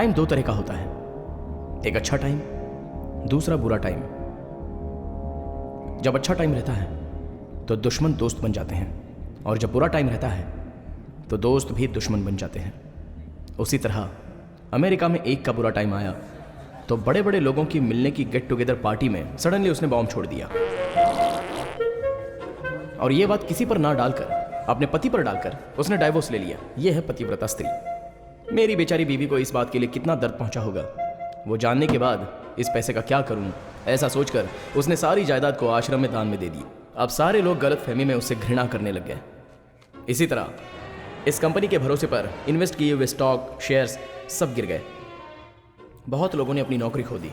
Time दो तरह का होता है, एक अच्छा टाइम, दूसरा बुरा टाइम। जब अच्छा टाइम रहता है तो दुश्मन दोस्त बन जाते हैं, और जब बुरा टाइम रहता है तो दोस्त भी दुश्मन बन जाते हैं। उसी तरह अमेरिका में एक का बुरा टाइम आया तो बड़े बड़े लोगों की मिलने की गेट टुगेदर पार्टी में सडनली उसने बॉम्ब छोड़ दिया, और यह बात किसी पर ना डालकर अपने पति पर डालकर उसने डाइवोर्स ले लिया। यह है पतिव्रता स्त्री। मेरी बेचारी बीवी को इस बात के लिए कितना दर्द पहुंचा होगा, वो जानने के बाद इस पैसे का क्या करूं ऐसा सोचकर उसने सारी जायदाद को आश्रम में दान में दे दी। अब सारे लोग गलत फहमी में उससे घृणा करने लग गए। इसी तरह इस कंपनी के भरोसे पर इन्वेस्ट किए हुए स्टॉक, शेयर्स सब गिर गए। बहुत लोगों ने अपनी नौकरी खो दी,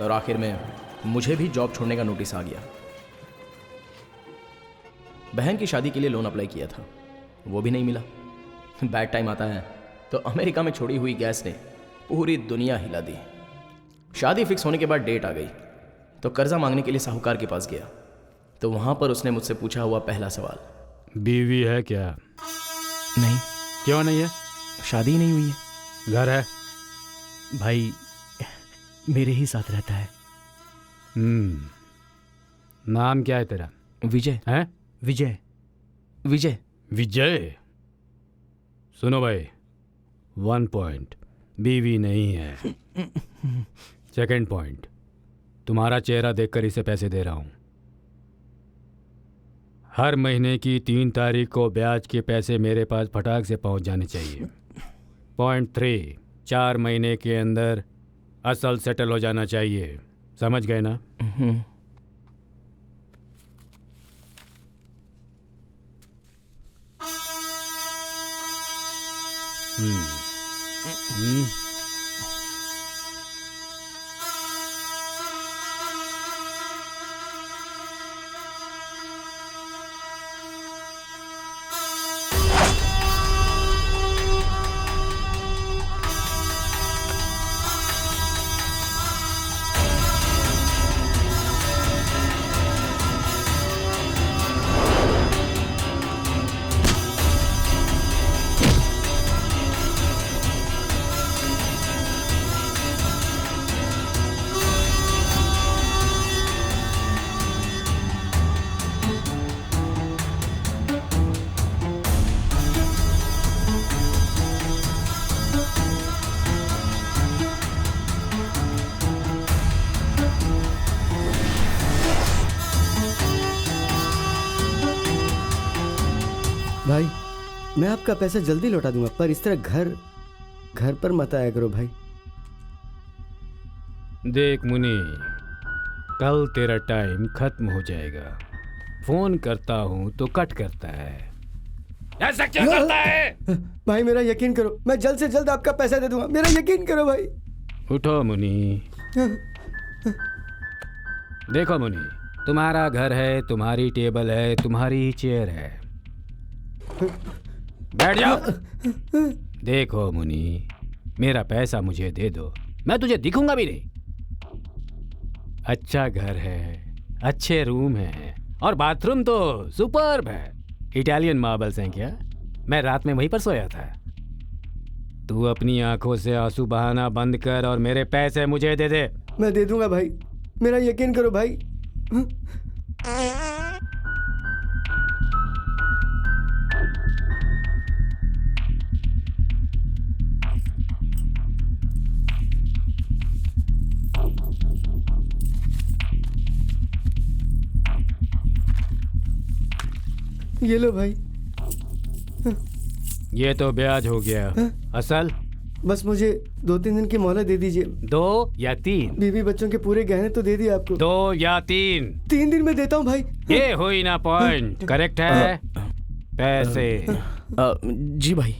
और आखिर में मुझे भी जॉब छोड़ने का नोटिस आ गया। बहन की शादी के लिए लोन अप्लाई किया था, वो भी नहीं मिला। बैड टाइम आता है तो अमेरिका में छोड़ी हुई गैस ने पूरी दुनिया हिला दी। शादी फिक्स होने के बाद डेट आ गई तो कर्जा मांगने के लिए साहूकार के पास गया, तो वहां पर उसने मुझसे पूछा हुआ पहला सवाल, बीवी है क्या? नहीं। क्यों नहीं है? शादी ही नहीं हुई है। घर है? भाई मेरे ही साथ रहता है। नाम क्या है तेरा? विजय। है? विजय। विजय। विजय। सुनो भाई, 1 पॉइंट, बीवी नहीं है। सेकंड पॉइंट, तुम्हारा चेहरा देखकर इसे पैसे दे रहा हूं। हर महीने की 3 तारीख को ब्याज के पैसे मेरे पास फटाक से पहुंच जाने चाहिए। पॉइंट 3, 4 महीने के अंदर असल सेटल हो जाना चाहिए। समझ गए ना? भाई मैं आपका पैसा जल्दी लौटा दूंगा, पर इस तरह घर पर मत आया करो भाई। देख मुनी, कल तेरा टाइम खत्म हो जाएगा। फोन करता हूं तो कट करता है। ऐसा क्या करता है? भाई मेरा यकीन करो, मैं जल्द से जल्द आपका पैसा दे दूंगा, मेरा यकीन करो भाई। उठो मुनी। देखो मुनी, तुम्हारा घर है, तुम्हारी टेबल है, तुम्हारी चेयर है। बैठ जाओ। देखो मुनी, मेरा पैसा मुझे दे दो, मैं तुझे दिखूंगा भी नहीं। अच्छा घर है, अच्छे रूम है, और बाथरूम तो सुपर्ब है। इटालियन मार्बल्स हैं क्या? मैं रात में वहीं पर सोया था। तू अपनी आंखों से आंसू बहाना बंद कर और मेरे पैसे मुझे दे दे। मैं दे दूंगा भाई, मेरा यकीन करो भाई। ये लो भाई। ये तो ब्याज हो गया। असल? बस मुझे 2-3 दिन की मोहलत दे दीजिए। 2 या 3? बीवी बच्चों के पूरे गहने तो दे दिए आपको। 2 या 3? 3 दिन में देता हूँ भाई। ये हुई ना पॉइंट। करेक्ट है? पैसे। जी भाई।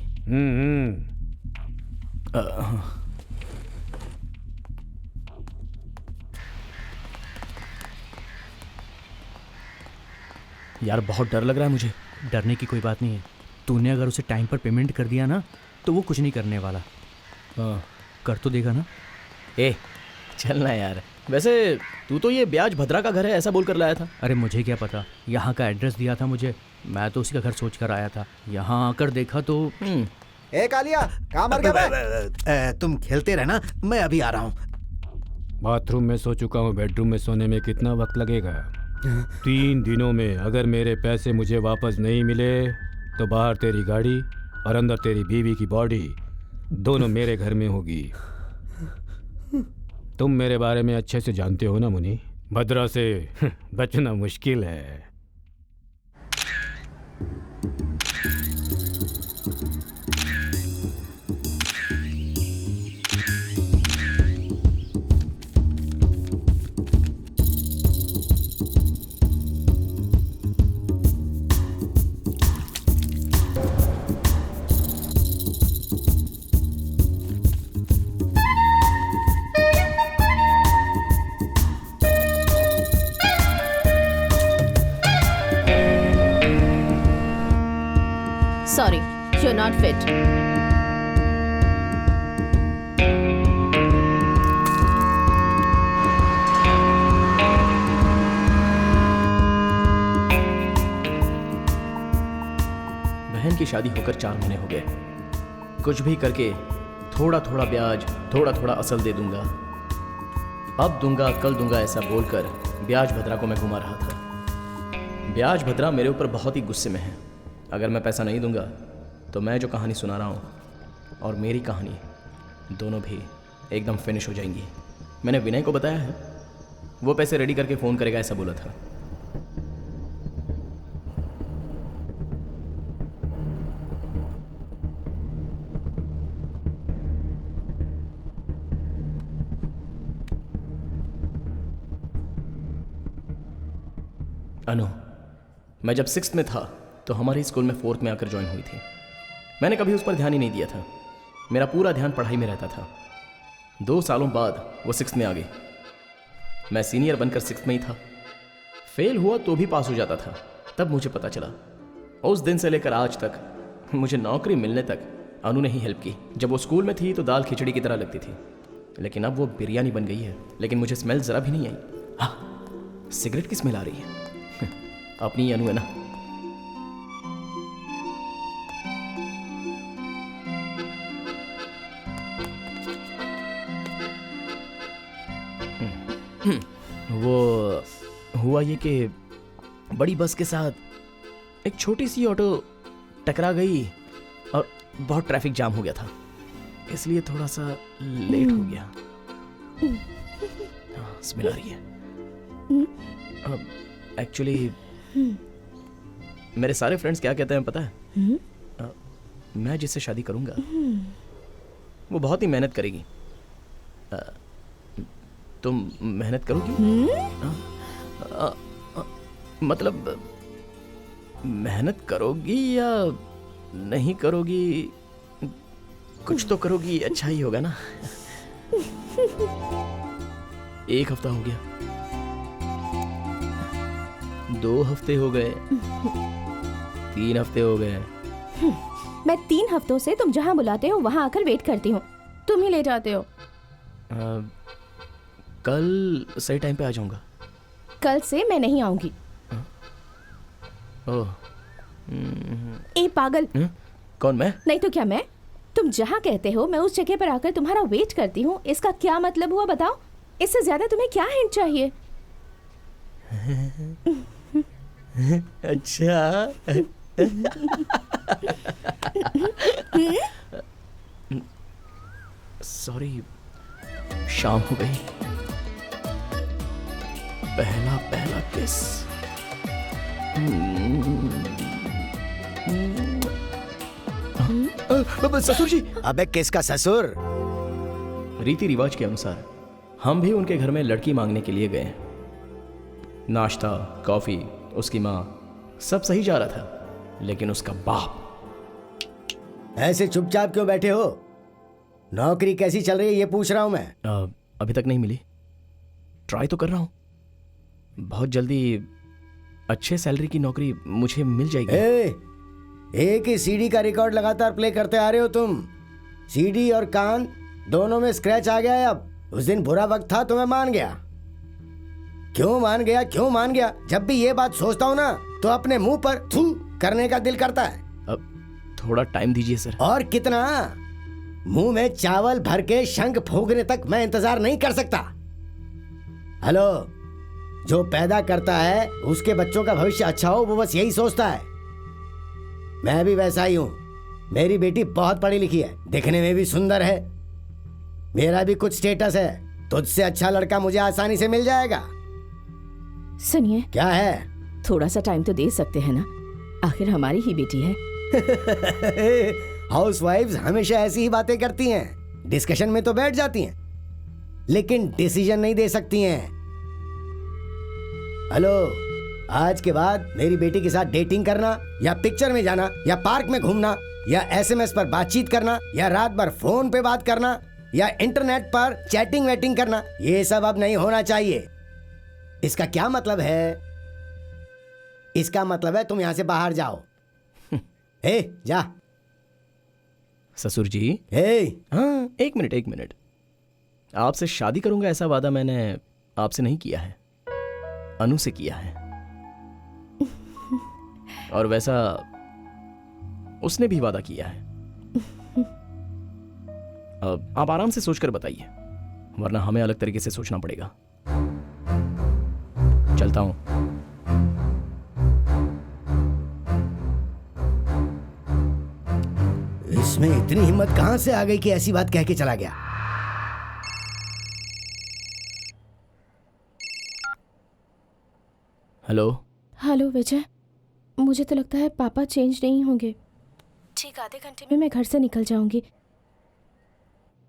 यार बहुत डर लग रहा है मुझे। डरने की कोई बात नहीं है। तूने अगर उसे टाइम पर पेमेंट कर दिया ना तो वो कुछ नहीं करने वाला। कर तो देगा ना? चलना यार। वैसे तू तो ये ब्याज भद्रा का घर है ऐसा बोल कर लाया था। अरे मुझे क्या पता, यहाँ का एड्रेस दिया था मुझे, मैं तो उसी का घर सोच कर आया था। यहाँ आकर देखा तो ए कालिया, कहाँ मर गया बे? तुम खेलते रहना, मैं अभी आ रहा हूँ। बाथरूम में सो चुका हूँ, बेडरूम में सोने में कितना वक्त लगेगा? 3 दिनों में अगर मेरे पैसे मुझे वापस नहीं मिले तो बाहर तेरी गाड़ी और अंदर तेरी बीवी की बॉडी दोनों मेरे घर में होगी। तुम मेरे बारे में अच्छे से जानते हो ना मुनि, भद्रा से बचना मुश्किल है। Sorry, you're not fit. बहन की शादी होकर 4 महीने हो गए। कुछ भी करके थोड़ा थोड़ा ब्याज, थोड़ा थोड़ा असल दे दूंगा, अब दूंगा कल दूंगा ऐसा बोलकर ब्याज भद्रा को मैं घुमा रहा था। ब्याज भद्रा मेरे ऊपर बहुत ही गुस्से में है। अगर मैं पैसा नहीं दूंगा तो मैं जो कहानी सुना रहा हूँ और मेरी कहानी दोनों भी एकदम फिनिश हो जाएंगी। मैंने विनय को बताया है, वो पैसे रेडी करके फ़ोन करेगा ऐसा बोला था। अनु, मैं जब 6th में था तो हमारे स्कूल में 4th में आकर ज्वाइन हुई थी। मैंने कभी उस पर ध्यान ही नहीं दिया था, मेरा पूरा ध्यान पढ़ाई में रहता था। 2 सालों बाद वो 6th में आ गई। मैं सीनियर बनकर 6th में ही था। फेल हुआ तो भी पास हो जाता था। तब मुझे पता चला, उस दिन से लेकर आज तक मुझे नौकरी मिलने तक अनु ने ही हेल्प की। जब वो स्कूल में थी तो दाल खिचड़ी की तरह लगती थी, लेकिन अब वो बिरयानी बन गई है। लेकिन मुझे स्मेल ज़रा भी नहीं आई। हाँ, सिगरेट की स्मेल आ रही है। अपनी अनु है ना। वो हुआ ये कि बड़ी बस के साथ एक छोटी सी ऑटो टकरा गई और बहुत ट्रैफिक जाम हो गया था, इसलिए थोड़ा सा लेट हो गया। हाँ, स्मेल आ रही है। एक्चुअली मेरे सारे फ्रेंड्स क्या कहते हैं पता है? मैं जिससे शादी करूंगा वो बहुत ही मेहनत करेगी। तुम मेहनत करोगी? मतलब मेहनत करोगी या नहीं करोगी, कुछ तो करोगी, अच्छा ही होगा ना। 1 हफ्ता हो गया, 2 हफ्ते हो गए, 3 हफ्ते हो गए। मैं 3 हफ्तों से तुम जहाँ बुलाते हो वहाँ आकर वेट करती हूँ, तुम ही ले जाते हो। कल सही टाइम पे आ जाऊंगा। कल से मैं नहीं आऊंगी। ओह, ए पागल। कौन, मैं? नहीं तो क्या मैं? तुम जहाँ कहते हो मैं उस जगह पर आकर तुम्हारा वेट करती हूँ, इसका क्या मतलब हुआ बताओ? इससे ज्यादा तुम्हें क्या हिंट चाहिए? अच्छा। सॉरी, शाम हो गई। पहला किस। ससुर जी। अबे किसका ससुर? रीति रिवाज के अनुसार हम भी उनके घर में लड़की मांगने के लिए गए। नाश्ता, कॉफी, उसकी माँ, सब सही जा रहा था, लेकिन उसका बाप। ऐसे चुपचाप क्यों बैठे हो? नौकरी कैसी चल रही है ये पूछ रहा हूं मैं। अभी तक नहीं मिली, ट्राई तो कर रहा हूं। बहुत जल्दी अच्छे सैलरी की नौकरी मुझे मिल जाएगी। एक ही सीडी का रिकॉर्ड लगातार प्ले करते आ रहे हो तुम। सीडी और कान दोनों में स्क्रैच आ गया है अब। उस दिन बुरा वक्त था तो मैं मान गया। क्यों मान गया? जब भी ये बात सोचता हूँ ना तो अपने मुंह पर थू करने का दिल करता है। अब थोड़ा टाइम दीजिए सर। और कितना? मुंह में चावल भर के शंख फूंकने तक मैं इंतजार नहीं कर सकता। हेलो, जो पैदा करता है उसके बच्चों का भविष्य अच्छा हो, वो बस यही सोचता है। मैं भी वैसा ही हूं। मेरी बेटी बहुत पढ़ी लिखी है, दिखने में भी सुंदर है। मेरा भी कुछ स्टेटस है। तुझसे अच्छा लड़का मुझे आसानी से मिल जाएगा। सुनिए, क्या है? थोड़ा सा टाइम तो दे सकते हैं ना, आखिर हमारी ही बेटी है। हाउसवाइफ्स हमेशा ऐसी ही बातें करती हैं। डिस्कशन में तो बैठ जाती हैं, लेकिन डिसीजन नहीं दे सकती हैं। हेलो, आज के बाद मेरी बेटी के साथ डेटिंग करना, या पिक्चर में जाना, या पार्क में घूमना, या एसएमएस पर बातचीत करना, या रात भर फोन पे बात करना, या इंटरनेट पर चैटिंग वेटिंग करना, ये सब अब नहीं होना चाहिए। इसका क्या मतलब है? इसका मतलब है तुम यहां से बाहर जाओ। हे, जा। ससुर जी। हे, हाँ, एक मिनट। आपसे शादी करूंगा ऐसा वादा मैंने आपसे नहीं किया है, अनु से किया है। और वैसा उसने भी वादा किया है। अब आप आराम से सोचकर बताइए, वरना हमें अलग तरीके से सोचना पड़ेगा। चलता हूं। इसमें इतनी हिम्मत कहां से आ गई कि ऐसी बात कह के चला गया? हेलो। हेलो विजय, मुझे तो लगता है पापा चेंज नहीं होंगे। ठीक आधे घंटे में मैं घर से निकल जाऊंगी।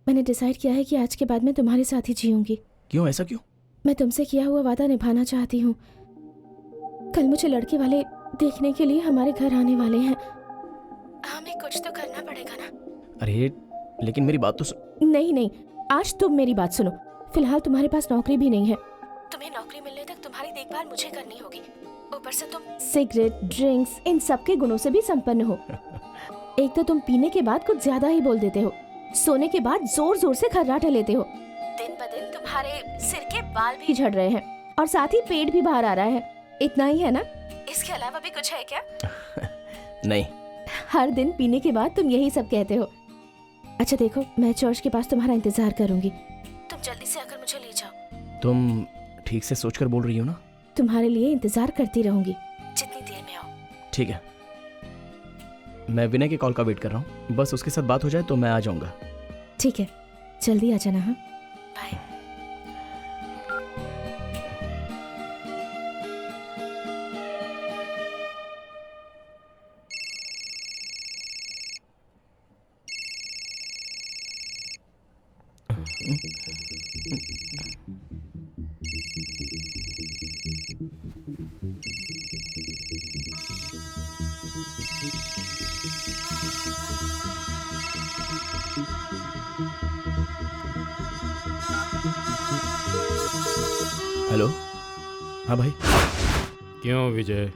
मैंने डिसाइड किया है कि आज के बाद मैं तुम्हारे साथ ही जीऊंगी। क्यों, ऐसा क्यों? मैं तुमसे किया हुआ वादा निभाना चाहती हूँ। कल मुझे लड़के वाले देखने के लिए हमारे घर आने वाले हैं। हमें कुछ तो करना पड़ेगा ना। अरे लेकिन मेरी बात तो नहीं, आज तुम मेरी बात सुनो। फिलहाल तुम्हारे पास नौकरी भी नहीं है। तुम्हें नौकरी मिलने तक तुम्हारी देखभाल मुझे करनी होगी। ऊपर से तुम सिगरेट, ड्रिंक्स, इन सब के गुणों से भी संपन्न हो। एक तो तुम पीने के बाद कुछ ज्यादा ही बोल देते हो, सोने के बाद जोर जोर से खर्राटे लेते हो, दिन ब दिन तुम्हारे सिर के बाल भी झड़ रहे हैं, और साथ ही पेट भी बाहर आ रहा है। इतना ही है ना? इसके अलावा भी कुछ है क्या? नहीं। हर दिन पीने के बाद तुम यही सब कहते हो। अच्छा देखो, मैं चर्च के पास तुम्हारा इंतजार करूंगी। तुम जल्दी से आकर मुझे ले जाओ। तुम ठीक से सोचकर बोल रही हो ना? तुम्हारे लिए इंतजार करती रहूंगी जितनी देर में आओ। ठीक है, मैं विनय के कॉल का वेट कर रहा हूँ। बस उसके साथ बात हो जाए तो मैं आ जाऊंगा। ठीक है, जल्दी आ जाना। हाँ, बाय। हेलो। हाँ भाई। क्यों विजय,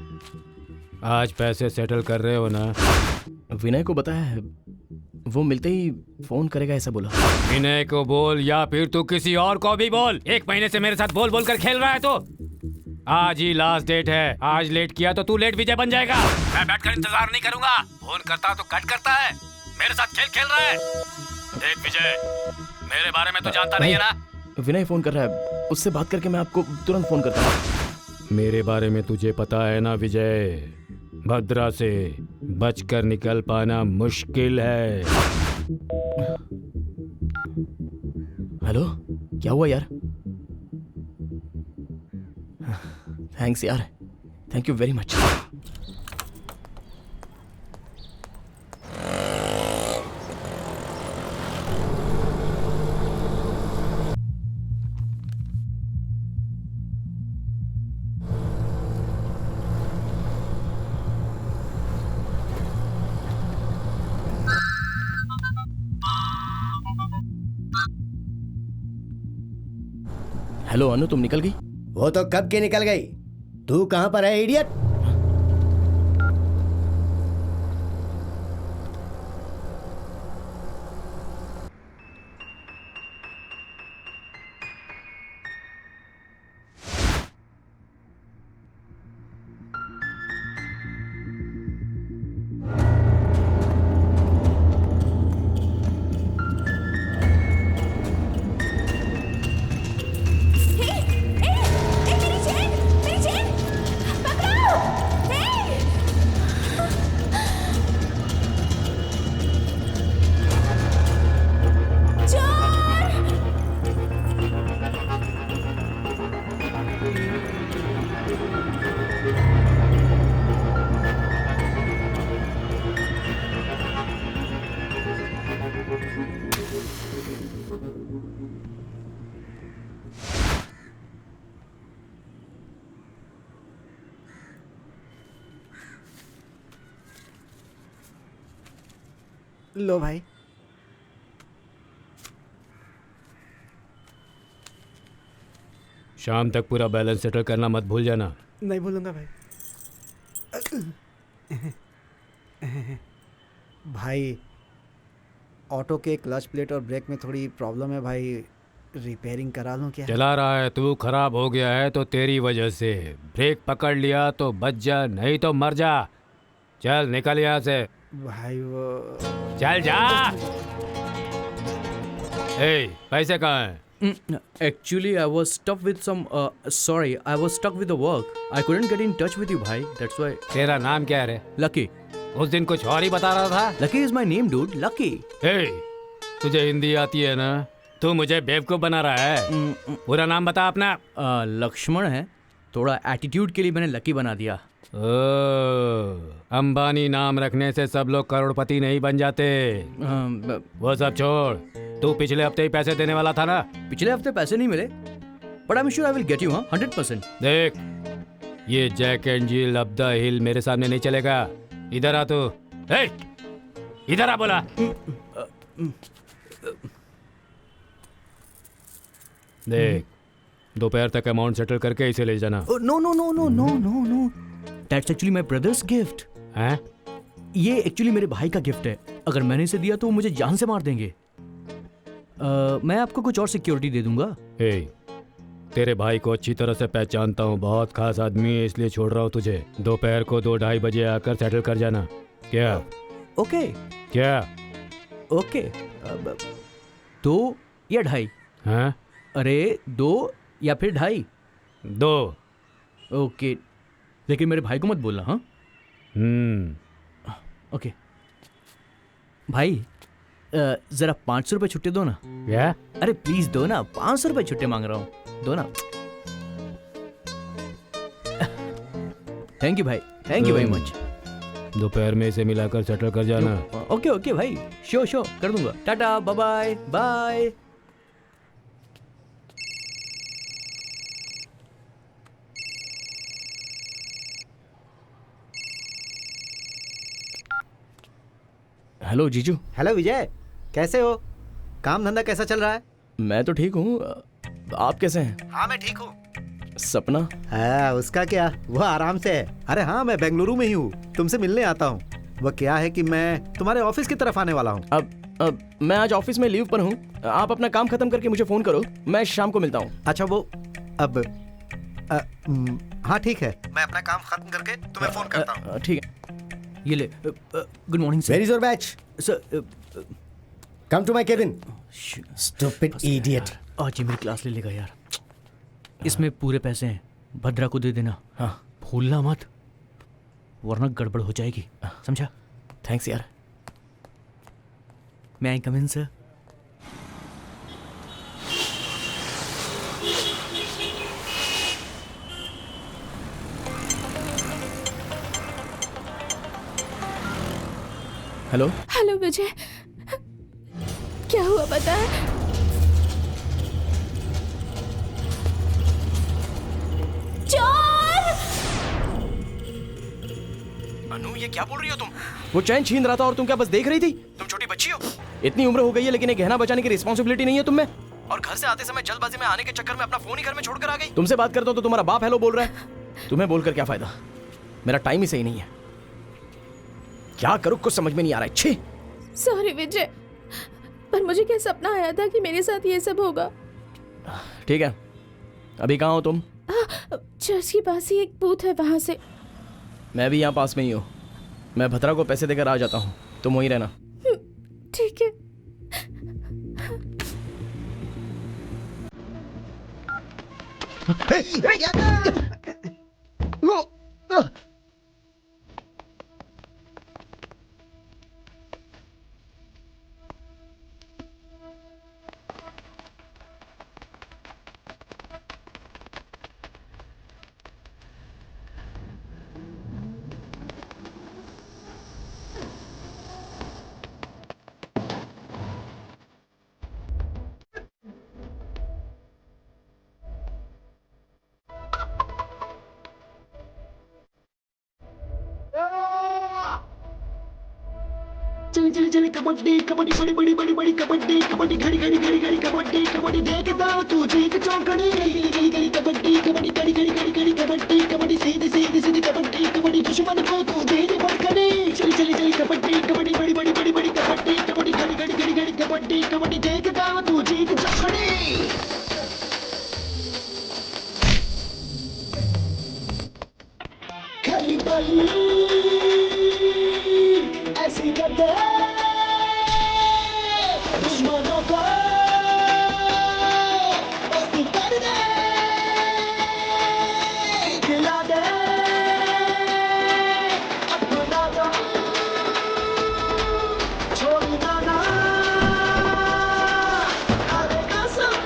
आज पैसे सेटल कर रहे हो ना? विनय को बताया है, वो मिलते ही फोन करेगा ऐसा बोला। विनय को बोल या फिर तू किसी और को भी बोल। 1 महीने से मेरे साथ बोल बोल कर खेल रहा है तो आज ही लास्ट डेट है। आज लेट किया तो तू लेट विजय बन जाएगा। मैं बैठकर इंतजार नहीं करूंगा। फोन करता तो कट करता है, मेरे साथ खेल खेल रहा है। देख विजय, मेरे बारे में तो जानता नहीं है ना? विनय फोन कर रहा है, उससे बात करके मैं आपको तुरंत फोन करता हूँ। मेरे बारे में तुझे पता है ना विजय, भद्रा से बचकर निकल पाना मुश्किल है। हेलो, क्या हुआ यार? थैंक्स यार, thank you very much. Hello Anu, तुम निकल गई? वो तो कब की निकल गई। तू कहां पर है इडियट? लो भाई। शाम तक पूरा बैलेंस सेटल करना मत भूल जाना। नहीं भूलूंगा भाई। भाई ऑटो के क्लच प्लेट और ब्रेक में थोड़ी प्रॉब्लम है भाई, रिपेयरिंग करा लूं क्या? चला रहा है तू, खराब हो गया है तो तेरी वजह से। ब्रेक पकड़ लिया तो बच जा, नहीं तो मर जा। चल निकल यहाँ से। भाई वो चल जा। ए, पैसे कहाँ हैं? Actually, I was stuck with some. Sorry, I was stuck with the work. I couldn't get in touch with you, bhai. That's why. तेरा नाम क्या है रे? Lucky. उस दिन कुछ और ही बता रहा था। Lucky is my name, dude. Lucky. ए, तुझे हिंदी आती है ना? तू मुझे बेवकूफ बना रहा है। पूरा नाम बता अपना। लक्ष्मण है। थोड़ा एटीट्यूड के लिए मैंने लकी बना दिया। अंबानी नाम रखने से सब लोग करोड़पति नहीं बन जाते। वो सब छोड़, तू पिछले हफ्ते ही पैसे देने वाला था ना? पिछले हफ्ते पैसे नहीं मिले, but I am sure I will get you. 100%। देख, ये Jack and Jill up the hill मेरे सामने नहीं चलेगा। इधर आ तू। ए, इधर आ बोला। देख, दोपहर तक अमाउंट सेटल करके इसे ले जाना। No no no no no no no, that's actually my brother's gift. हैं? ये एक्चुअली मेरे भाई का गिफ्ट है। अगर मैंने इसे दिया तो वो मुझे जान से मार देंगे। मैं आपको कुछ और सिक्योरिटी दे दूंगा। ए, तेरे भाई को अच्छी तरह से पहचानता हूँ, बहुत खास आदमी है, इसलिए छोड़ रहा हूँ तुझे। दोपहर को 2-2:30 बजे आकर सेटल कर जाना। क्या? ओके क्या? ओके। 2 या 2:30? हाँ? अरे 2 या फिर 2:30? 2। ओके, लेकिन मेरे भाई को मत बोलना। हाँ ओके भाई, जरा 500 रुपये छुट्टे दो ना। क्या? अरे प्लीज दो ना, 500 रुपये छुट्टे मांग रहा हूँ, दो ना। थैंक यू भाई, थैंक यू वेरी मच। दोपहर में इसे मिलाकर सेटल कर जाना। ओके ओके भाई, शो कर दूंगा। Tata, bye bye bye. Hello जीजू। हेलो विजय, कैसे हो? काम धंधा कैसा चल रहा है? मैं तो ठीक हूँ, आप कैसे हैं? हाँ मैं ठीक हूँ। सपना? हाँ उसका क्या, वो आराम से है। अरे हाँ, मैं बेंगलुरु में ही हूँ, तुमसे मिलने आता हूँ। वो क्या है कि मैं तुम्हारे ऑफिस की तरफ आने वाला हूँ। अब मैं आज ऑफिस में लीव पर हूँ। आप अपना काम खत्म करके मुझे फोन करो, मैं शाम को मिलता हूँ। अच्छा वो अब हाँ ठीक है, मैं अपना काम खत्म करके तुम्हें फोन करता हूँ। ठीक है। ये ले। Good morning where is your batch? Sir. Come to my cabin. Stupid idiot. आज ही मेरी क्लास ले लेगा यार। इसमें पूरे पैसे हैं, भद्रा को दे देना। हाँ, भूलना मत, वरना गड़बड़ हो जाएगी, समझा? थैंक्स यार। मैं आई कम इन सर? हेलो। हेलो विजय, क्या हुआ बता? चोर! अनु, ये क्या बोल रही हो तुम? वो चैन छीन रहा था और तुम क्या बस देख रही थी? तुम छोटी बच्ची हो, इतनी उम्र हो गई है लेकिन एक गहना बचाने की रिस्पॉन्सिबिलिटी नहीं है तुम में। और घर से आते समय जल्दबाजी में आने के चक्कर में अपना फोन ही घर में छोड़कर आ गई। तुमसे बात करता हूं तो तुम्हारा बाप हेलो बोल रहा है। तुम्हें बोलकर क्या फायदा, मेरा टाइम ही सही नहीं है। क्या करूं कुछ समझ में नहीं आ रहा है। छी। सॉरी विजय, पर मुझे क्या सपना आया था कि मेरे साथ ये सब होगा। ठीक है, अभी कहाँ हो तुम? चर्च के पास ही एक बूथ है, वहां से। मैं भी यहाँ पास में ही हूँ। मैं भद्रा को पैसे देकर आ जाता हूँ, तुम वहीं रहना। ठीक है। चली चली चली कबड्डी कबड्डी बड़ी बड़ी बड़ी बड़ी कबड्डी कबड्डी घड़ी घड़ी घड़ी घड़ी कबड्डी कबड्डी देखता तू जीत चौकड़ी गली गली गली कबड्डी कबड्डी घड़ी घड़ी घड़ी घड़ी कबड्डी कबड्डी सीधी सीधी सीधी कबड्डी कबड्डी दुश्मन को तू दे दे पटकनी चली चली चली कबड्डी कबड्डी बड़ी बड़ी बड़ी बड़ी कबड्डी कबड्डी घड़ी घड़ी घड़ी घड़ी कबड्डी कबड्डी देखता तू जीत चौकड़ी खाली बाली ऐसी करते दुश्मनों को मस्ती कर दे खिला दे अपना दो छोड़ना ना अरे कसम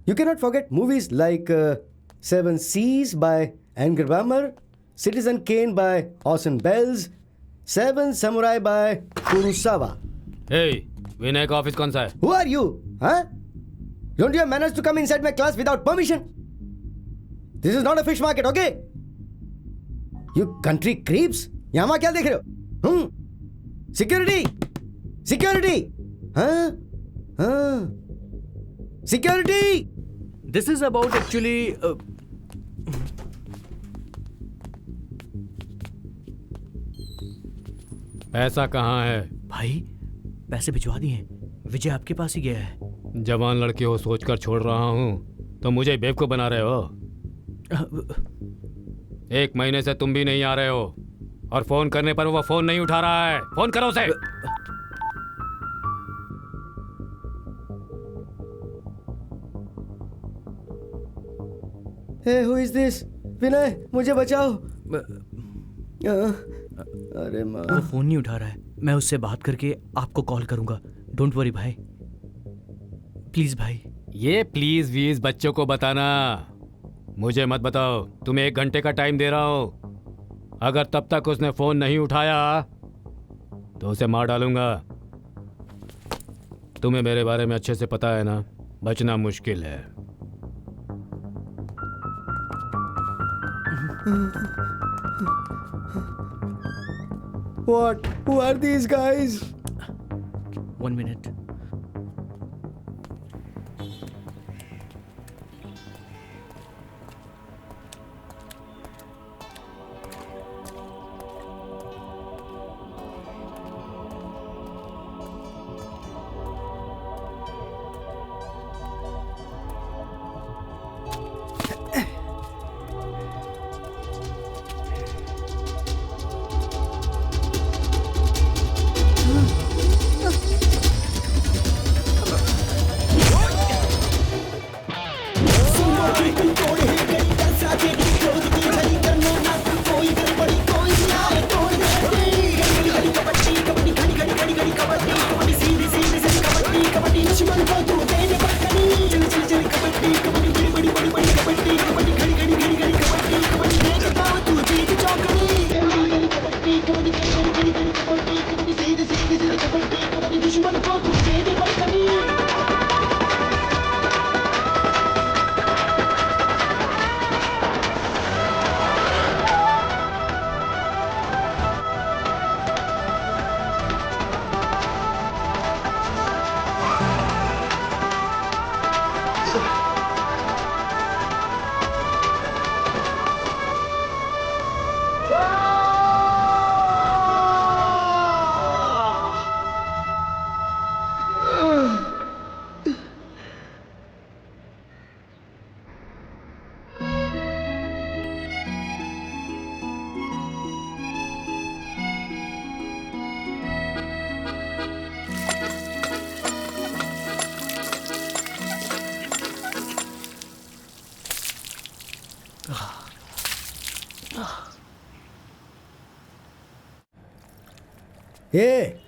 You cannot forget movies like Seven Seas by Angry Bammer, Citizen Kane by Orson Welles, Seven Samurai by Kurosawa. Hey, विनय का ऑफिस कौन सा है? Who are you? Huh? Don't you have manners to come inside my class without permission? This is not a fish market, okay? You country creeps. यहाँ वहाँ क्या देख रहे हो? Security! Security! हाँ? हाँ? Security! This is about actually. पैसा कहाँ है? भाई पैसे भिजवा दिए, विजय आपके पास ही गया है। जवान लड़के हो सोचकर छोड़ रहा हूँ तो मुझे बेवकूफ बना रहे हो। 1 महीने से तुम भी नहीं आ रहे हो और फोन करने पर वो फोन नहीं उठा रहा है। फोन करो उसे। Hey, who is this? विनय, मुझे बचाओ। अरे माँ। वो फोन नहीं उठा रहा है, मैं उससे बात करके आपको कॉल करूंगा। डोंट वरी भाई, प्लीज भाई। ये प्लीज वीज बच्चों को बताना, मुझे मत बताओ। तुम्हें 1 घंटे का टाइम दे रहा हूं। अगर तब तक उसने फोन नहीं उठाया तो उसे मार डालूंगा। तुम्हें मेरे बारे में अच्छे से पता है ना, बचना मुश्किल है। What? Who are these guys? 1 minute. Kabaddi ये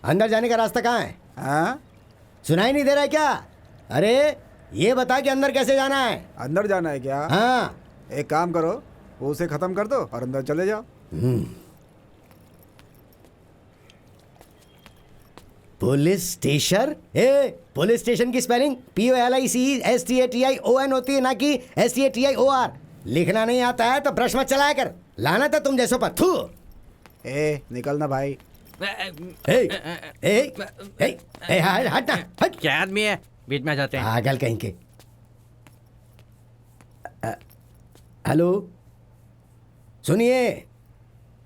अंदर जाने का रास्ता कहाँ है? हाँ? सुनाई नहीं दे रहा है क्या? अरे ये बता कि अंदर कैसे जाना है? अंदर जाना है क्या? हाँ। एक काम करो, उसे खत्म कर दो और अंदर चले जाओ। Police station? पुलिस स्टेशन की स्पेलिंग POLICESTATION होती है, ना कि STATIOR। लिखना नहीं आता है तो ब्रश मत चलाया कर। लानत है तुम जैसों पर। थू। निकलना भाई। हटना, हट। क्या आदमी है, बीच में आ जाते हैं। पागल कहीं के। हेलो, सुनिए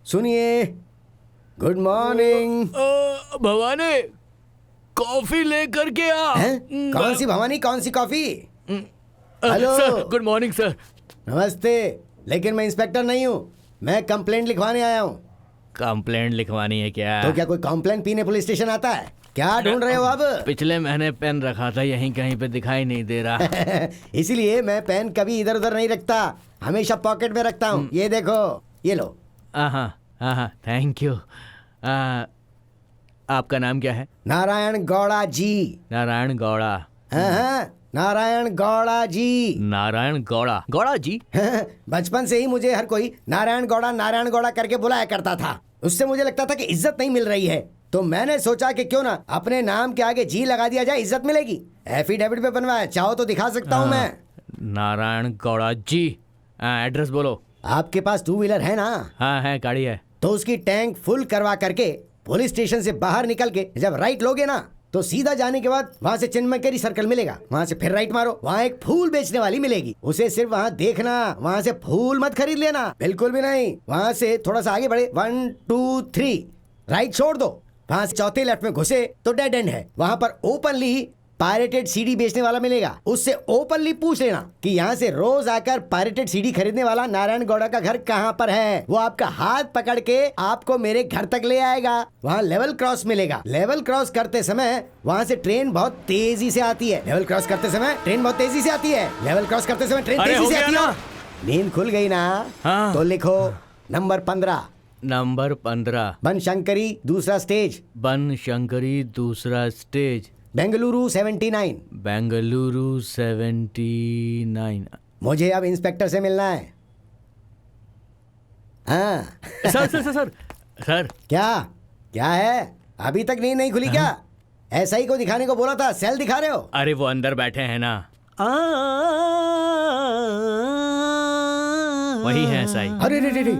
सुनिए, गुड मॉर्निंग। भवानी, कॉफी लेकर के आ। कौन सी भवानी, कौन सी coffee? Hello sir, good morning sir. नमस्ते, लेकिन मैं इंस्पेक्टर नहीं हूँ, मैं कंप्लेंट लिखवाने आया हूँ। कंप्लेंट लिखवानी है क्या? तो क्या कोई कंप्लेंट पीने पुलिस स्टेशन आता है? क्या ढूंढ रहे हो अब? पिछले महीने पेन रखा था, यहीं कहीं पे दिखाई नहीं दे रहा। इसीलिए मैं पेन कभी इधर उधर नहीं रखता, हमेशा पॉकेट में रखता हूँ। ये देखो, ये लो। हाँ, थैंक यू। आपका नाम क्या है? नारायण गौड़ा जी। नारायण गौड़ा। हाँ, नारायण गौड़ा जी। नारायण गौड़ा, गौड़ा जी। बचपन से ही मुझे हर कोई नारायण गौड़ा करके बुलाया करता था। उससे मुझे लगता था कि इज्जत नहीं मिल रही है, तो मैंने सोचा कि क्यों ना अपने नाम के आगे जी लगा दिया जाए, इज्जत मिलेगी। एफिडेविट पे बनवाया, चाहो तो दिखा सकता हूँ मैं। नारायण गौड़ा जी। एड्रेस बोलो। आपके पास 2 व्हीलर है ना? हाँ है, गाड़ी है। तो उसकी टैंक फुल करवा करके पुलिस स्टेशन से बाहर निकल के जब राइट लोगे ना, तो सीधा जाने के बाद वहाँ से चिन्मयकरी सर्कल मिलेगा, वहाँ से फिर राइट मारो, वहाँ एक फूल बेचने वाली मिलेगी। उसे सिर्फ वहाँ देखना, वहाँ से फूल मत खरीद लेना, बिल्कुल भी नहीं। वहाँ से थोड़ा सा आगे बढ़े, 1 2 3 राइट छोड़ दो, वहाँ से चौथे लेफ्ट में घुसे तो डेड एंड है। वहाँ पर ओपनली पायरेटेड सीडी बेचने वाला मिलेगा। उससे ओपनली पूछ लेना कि यहाँ से रोज आकर पायरेटेड सीडी खरीदने वाला नारायण गौड़ा का घर कहाँ पर है। वो आपका हाथ पकड़ के आपको मेरे घर तक ले आएगा। वहाँ लेवल क्रॉस मिलेगा। लेवल क्रॉस करते समय वहाँ से ट्रेन बहुत तेजी से आती है। लेवल क्रॉस करते समय ट्रेन बहुत तेजी से आती है। लेवल क्रॉस करते समय ट्रेन तेजी से आती है। नींद खुल गई ना? हाँ। तो लिखो नंबर 15। नंबर 15। बनशंकरी दूसरा स्टेज। बनशंकरी दूसरा स्टेज। बेंगलुरु 79। बेंगलुरु 79। मुझे अब इंस्पेक्टर से मिलना है। हाँ। Sir sir sir sir sir. क्या क्या है? अभी तक नींद नहीं खुली क्या? ऐसा ही को दिखाने को बोला था, सेल दिखा रहे हो? अरे वो अंदर बैठे हैं ना, वही है एसआई। अरे रे रे रे,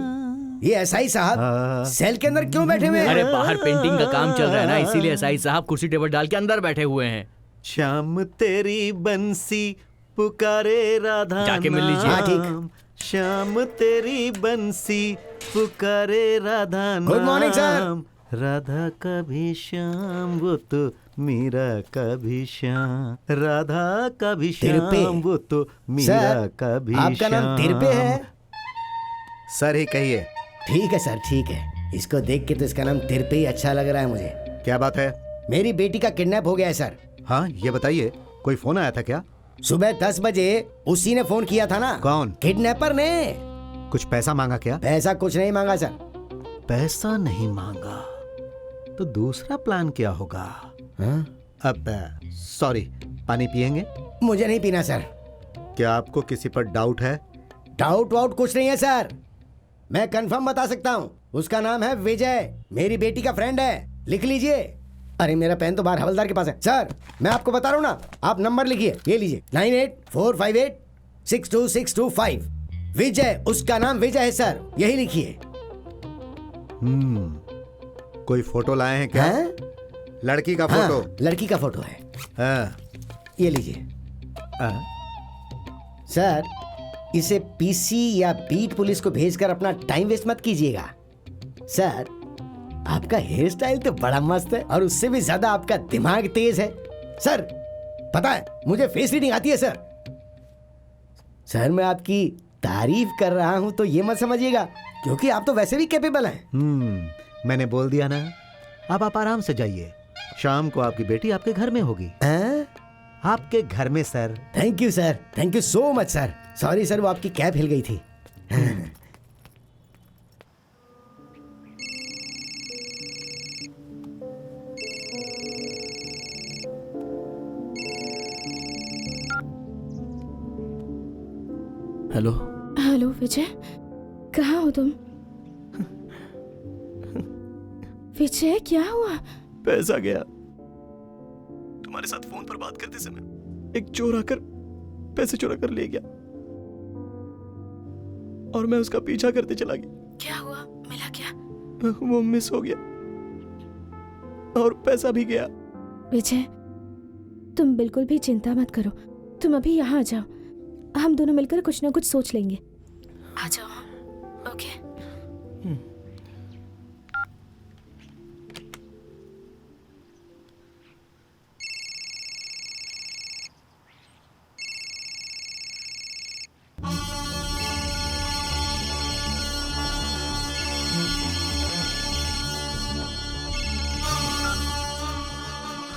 ये एसआई साहब सेल के अंदर क्यों बैठे हुए हैं? अरे बाहर पेंटिंग का काम चल रहा है ना, इसीलिए एसआई साहब कुर्सी टेबल डाल के अंदर बैठे हुए हैं। श्याम तेरी बंसी पुकारे राधा जाके मिल लीजिए। हाँ, ठीक। श्याम तेरी बंसी पुकारे राधा Good morning, sir. नाम। राधा का भी श्याम वो तो मीरा का भी श्याम, राधा का भी तिरपे। श्याम वो तो मीरा सर, का भी आपका नाम तिरपे है? सर ही कहिए। ठीक है सर, ठीक है। इसको देख के तो इसका नाम तिरपे ही अच्छा लग रहा है मुझे। क्या बात है? मेरी बेटी का किडनैप हो गया है सर। हाँ ये बताइए, कोई फोन आया था क्या? सुबह 10 बजे उसी ने फोन किया था ना। कौन? किडनैपर ने। कुछ पैसा मांगा क्या? पैसा कुछ नहीं मांगा सर। पैसा नहीं मांगा तो दूसरा प्लान क्या होगा? हाँ? अब सॉरी, पानी पिएंगे? मुझे नहीं पीना सर। क्या आपको किसी पर डाउट है? डाउट वाउट कुछ नहीं है सर, मैं कंफर्म बता सकता हूँ। उसका नाम है विजय, मेरी बेटी का फ्रेंड है। लिख लीजिए। अरे मेरा पेन तो बाहर हवलदार के पास है। सर मैं आपको बता रहा हूँ ना, आप नंबर लिखिए, ये लीजिए 9845862625। विजय, उसका नाम विजय है सर, यही लिखिए। कोई फोटो लाए हैं क्या? हाँ? लड़की का हाँ, फोटो? लड़की का फोटो है। हाँ। ये लीजिए। हाँ। सर इसे पीसी या बीट पुलिस को भेजकर अपना टाइम वेस्ट मत कीजिएगा। सर आपका हेयर स्टाइल तो बड़ा मस्त है, और उससे भी ज्यादा आपका दिमाग तेज है। सर पता है मुझे फेस रीडिंग आती है सर। सर मैं आपकी तारीफ कर रहा हूं तो ये मत समझिएगा, क्योंकि आप तो वैसे भी कैपेबल हैं। मैंने बोल दिया ना, अब आप आराम से जाइए। शाम को आपकी बेटी आपके घर में होगी। आपके घर में sir. Thank you sir, thank you so much sir. Sorry sir, वो आपकी कैप हिल गई थी। हेलो। हेलो विजय, कहाँ हो तुम? विजय क्या हुआ? पैसा गया। तुम्हारे साथ फोन पर बात करते समय एक चोर आकर पैसे चुरा कर ले गया और मैं उसका पीछा करते चला गया। क्या हुआ? मिला क्या? वो मिस हो गया और पैसा भी गया। विजय, तुम बिल्कुल भी चिंता मत करो। तुम अभी यहाँ आ जाओ, हम दोनों मिलकर कुछ ना कुछ सोच लेंगे। आ जाओ। ओके।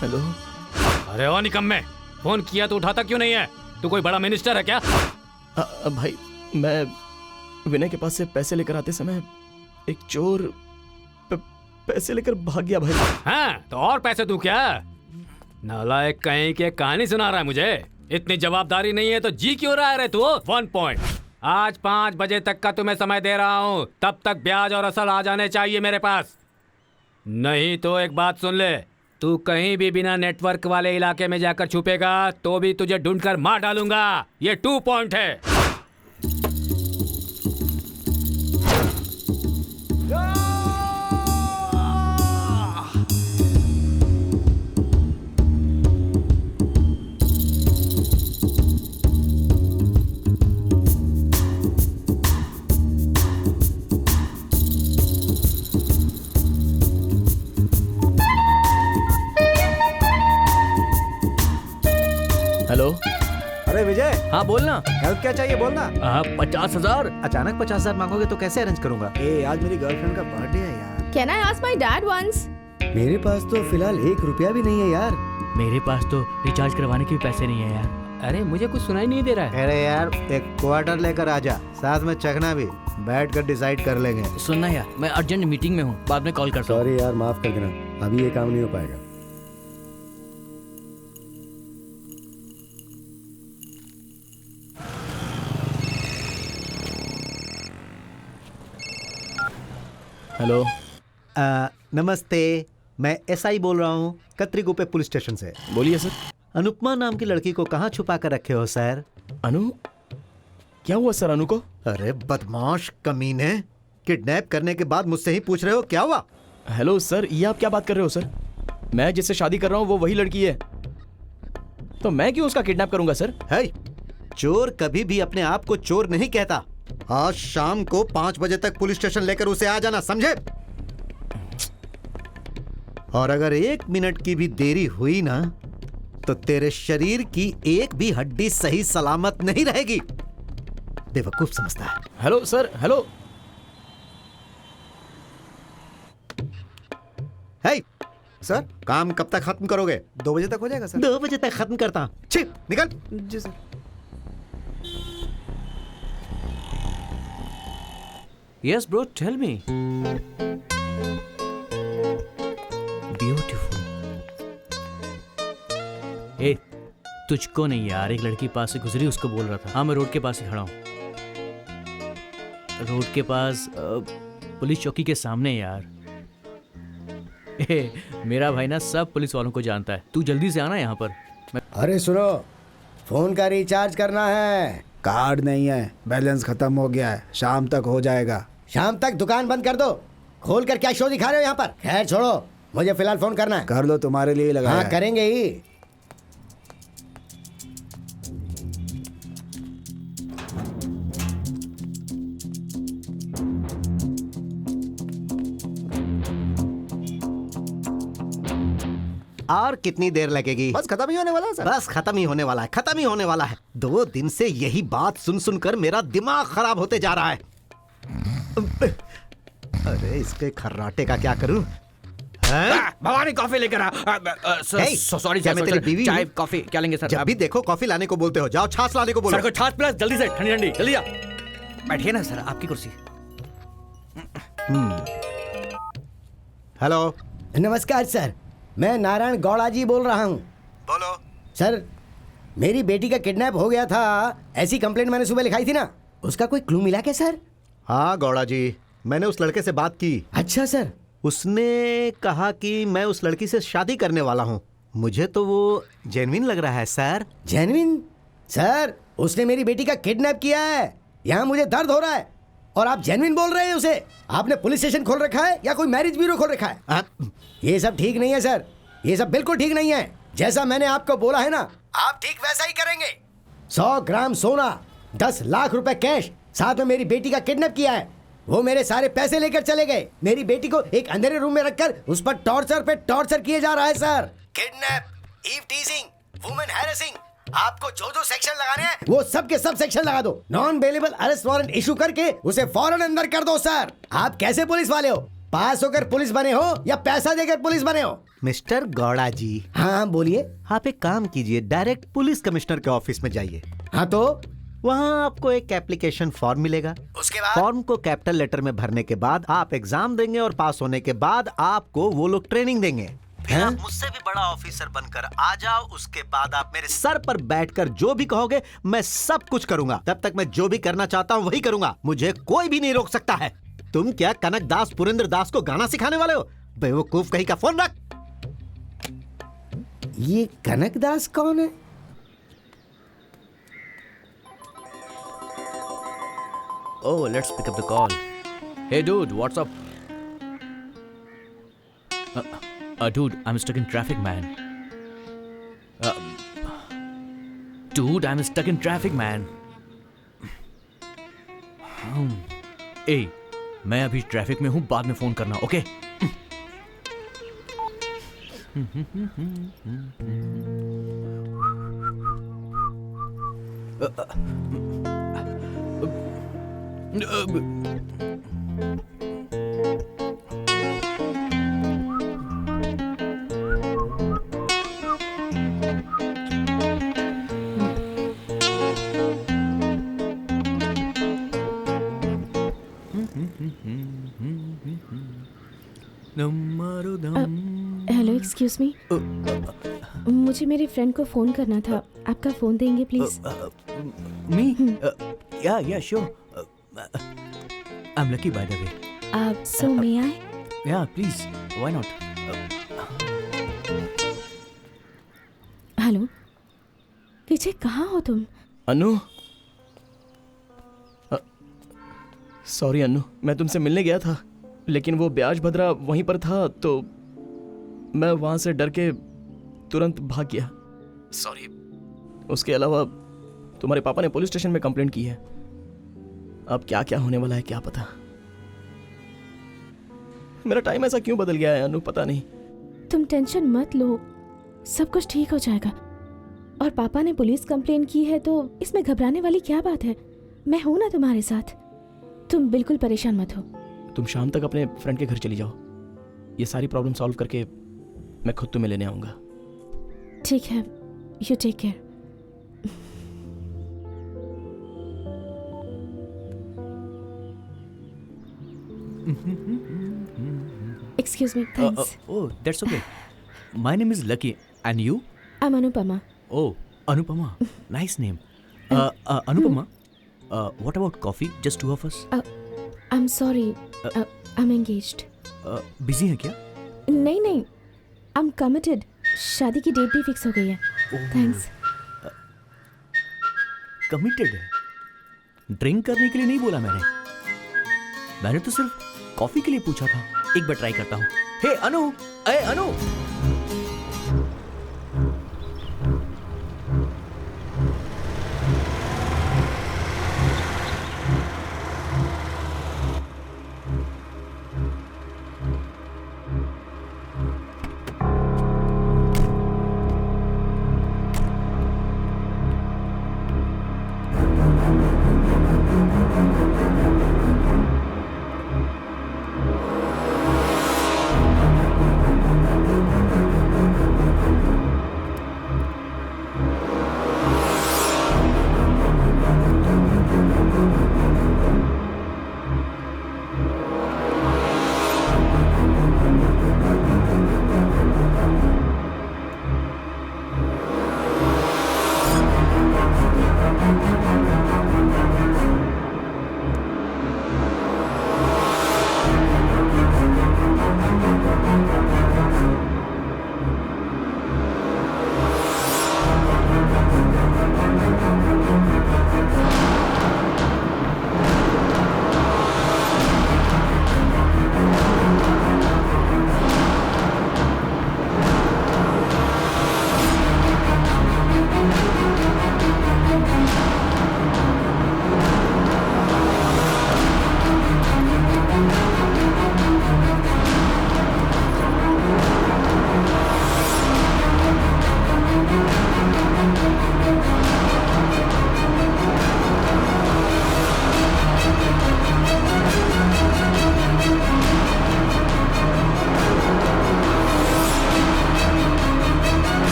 हेलो। अरे ओ निकम्मे, फोन किया तो उठाता क्यों नहीं है? तू कोई बड़ा मिनिस्टर है क्या? भाई, मैं विनय के पास से पैसे लेकर आते समय एक चोर पैसे लेकर भाग गया भाई। हाँ, तो और पैसे तू क्या? नालायक कहीं की कहानी सुना रहा है मुझे। इतनी जवाबदारी नहीं है तो जी क्यों रहा है रे तू? 1 पॉइंट। आज 5 बजे तक का तुम्हें समय दे रहा हूँ, तब तक ब्याज और असल आ जाने चाहिए मेरे पास। नहीं तो एक बात सुन ले, तू कहीं भी बिना नेटवर्क वाले इलाके में जाकर छुपेगा तो भी तुझे ढूंढकर मार डालूंगा। ये 2 पॉइंट है। हेलो। अरे विजय, हाँ बोलना। हेल्प क्या चाहिए बोलना। 50,000। अचानक 50,000 मांगोगे तो कैसे अरेंज करूंगा? ए, आज मेरी गर्लफ्रेंड का बर्थडे है यार। Can I ask my dad once? मेरे पास तो फिलहाल 1 रुपया भी नहीं है यार। मेरे पास तो रिचार्ज करवाने के भी पैसे नहीं है यार। अरे मुझे कुछ सुनाई नहीं दे रहा है। अरे यार, एक क्वार्टर लेकर आ जा, साथ में चखना भी। बैठ कर डिसाइड कर लेंगे। सुनना यार, मैं अर्जेंट मीटिंग में हूँ, बाद में कॉल करता हूँ। सॉरी यार, माफ कर देना, अभी ये काम नहीं हो पाएगा। हेलो। नमस्ते, मैं एसआई बोल रहा हूँ, कत्रीगुप्पे पुलिस स्टेशन से। बोलिए सर। अनुपमा नाम की लड़की को कहाँ छुपा कर रखे हो सर? अनु? क्या हुआ सर अनु को? अरे बदमाश कमीने, किडनैप करने के बाद मुझसे ही पूछ रहे हो क्या हुआ? हेलो सर, ये आप क्या बात कर रहे हो सर? मैं जिससे शादी कर रहा हूँ वो वही लड़की है, तो मैं क्यों उसका किडनैप करूंगा सर? है, चोर कभी भी अपने आप को चोर नहीं कहता। आज शाम को 5 बजे तक पुलिस स्टेशन लेकर उसे आ जाना, समझे? और अगर 1 मिनट की भी देरी हुई ना तो तेरे शरीर की एक भी हड्डी सही सलामत नहीं रहेगी। बेवकूफ समझता है। Hello sir. हेलो। है सर, काम कब तक खत्म करोगे? 2 बजे तक हो जाएगा सर। 2 बजे तक खत्म करता हूं। छिप निकल। जी sir. Yes bro, tell me. Beautiful. ए, तुझको नहीं यार, एक लड़की पास से गुजरी, उसको बोल रहा था। हाँ, मैं रोड के पास ही खड़ा हूँ, रोड के पास पुलिस चौकी के सामने यार। ए, मेरा भाई ना सब पुलिस वालों को जानता है, तू जल्दी से आना यहाँ पर। अरे सुनो, फोन का रिचार्ज करना है। कार्ड नहीं है, बैलेंस खत्म हो गया है, शाम तक हो जाएगा। शाम तक दुकान बंद कर दो। खोल कर क्या शो दिखा रहे हो यहाँ पर? खैर छोड़ो, मुझे फिलहाल फोन करना है। कर लो, तुम्हारे लिए लगा हाँ है। करेंगे ही। और कितनी देर लगेगी? बस खत्म ही होने वाला है सर। बस खत्म ही होने वाला है, खत्म ही होने वाला है। 2 दिन से यही बात सुन सुनकर मेरा दिमाग खराब होते जा रहा है। अरे इसके खर्राटे का क्या करूं? भवानी कॉफी लेकर आ। Hey, सॉरी क्या मैं तेरी बीवी चाय हूँ? कॉफी क्या लेंगे सर? जब भी देखो कॉफी लाने को बोलते हो, जाओ छाछ लाने को बोलो। सर को छाछ प्लस जल्दी से, ठंडी ठंडी जल्दी आ। बैठिए ना सर, आपकी कुर्सी। हेलो, नमस्कार सर, मैं नारायण गौड़ा जी बोल रहा हूँ। बोलो। सर, मेरी बेटी का किडनैप हो गया था, ऐसी कंप्लेंट मैंने सुबह लिखाई थी ना, उसका कोई क्लू मिला क्या सर? हाँ गौड़ा जी, मैंने उस लड़के से बात की। अच्छा सर। उसने कहा कि मैं उस लड़की से शादी करने वाला हूँ। मुझे तो वो जेन्युइन लग रहा है सर। जेन्युइन? सर, उसने मेरी बेटी का किडनैप किया है, यहाँ मुझे दर्द हो रहा है और आप जेन्युइन बोल रहे हैं उसे? आपने पुलिस स्टेशन खोल रखा है या कोई मैरिज ब्यूरो खोल रखा है? ये सब ठीक नहीं है सर, ये सब बिल्कुल ठीक नहीं है। जैसा मैंने आपको बोला है ना, आप ठीक वैसा ही करेंगे। 100 ग्राम सोना, 10 लाख रुपए कैश, साथ में मेरी बेटी का किडनैप किया है। वो मेरे सारे पैसे लेकर चले गए। मेरी बेटी को एक अंधेरे रूम में रखकर उस पर टॉर्चर पे टॉर्चर किए जा रहा है sir. Kidnap, eve teasing, women harassing, आपको जो जो सेक्शन लगाने हैं वो सब के सब सेक्शन लगा दो। Non bailable arrest warrant issue करके उसे फौरन अंदर कर दो सर। आप कैसे पुलिस वाले हो? पास होकर पुलिस बने हो या पैसा देकर पुलिस बने हो? मिस्टर गौड़ा जी, हाँ बोलिए। आप एक काम कीजिए, डायरेक्ट पुलिस कमिश्नर के ऑफिस में जाइए। हाँ तो वहाँ आपको एक एप्लीकेशन फॉर्म मिलेगा। उसके बाद? फॉर्म को कैपिटल लेटर में भरने के बाद आप एग्जाम देंगे और पास होने के बाद आपको वो लोग ट्रेनिंग देंगे। फिर आप मुझसे भी बड़ा ऑफिसर बनकर आ जाओ। उसके बाद आप मेरे सर पर बैठकर जो भी कहोगे मैं सब कुछ करूंगा। तब तक मैं जो भी करना चाहता हूँ वही करूंगा, मुझे कोई भी नहीं रोक सकता है। तुम क्या कनक दास पुरेंद्र दास को गाना सिखाने वाले हो? बेवकूफ कहीं का। फोन रख। ये कनक दास कौन है? Oh, let's pick up the call. Hey, dude, what's up? Dude, I'm stuck in traffic, man. Dude, I'm stuck in traffic, man. Hey, मैं अभी ट्रैफिक में हूँ, बाद में फोन करना, ओके? हेलो, एक्सक्यूज मी, मुझे मेरे फ्रेंड को फोन करना था, आपका फोन देंगे please? Me? Yeah, sure. I'm lucky, by the way. So may I? Yeah, please. Why not? Hello, Vijay कहाँ हो तुम? अनु, सॉरी अनु, मैं तुमसे मिलने गया था, लेकिन वो ब्याज भद्रा वहीं पर था तो मैं वहां से डर के तुरंत भाग गया। सॉरी। उसके अलावा तुम्हारे पापा ने पुलिस स्टेशन में कंप्लेंट की है। अब क्या क्या होने वाला है क्या पता। मेरा टाइम ऐसा क्यों बदल गया है अनु, पता नहीं। तुम टेंशन मत लो, सब कुछ ठीक हो जाएगा। और पापा ने पुलिस कंप्लेन की है तो इसमें घबराने वाली क्या बात है? मैं हूं ना तुम्हारे साथ, तुम बिल्कुल परेशान मत हो। तुम शाम तक अपने फ्रेंड के घर चली जाओ, ये सारी प्रॉब्लम सॉल्व करके मैं खुद तुम्हें लेने आऊंगा। ठीक है, you take care. Excuse me, thanks. Oh, that's okay. My name is Lucky, and you? I'm Anupama. Oh, Anupama. Nice name. Anupama, what about coffee? Just two of us? I'm sorry, I'm engaged. Busy है क्या? नहीं नहीं, I'm committed. शादी की date भी fix हो गई है। Thanks. Committed है? ड्रिंक करने के लिए नहीं बोला मैंने तो सिर्फ कॉफी के लिए पूछा था। एक बार ट्राई करता हूँ। हे अनु, अनु।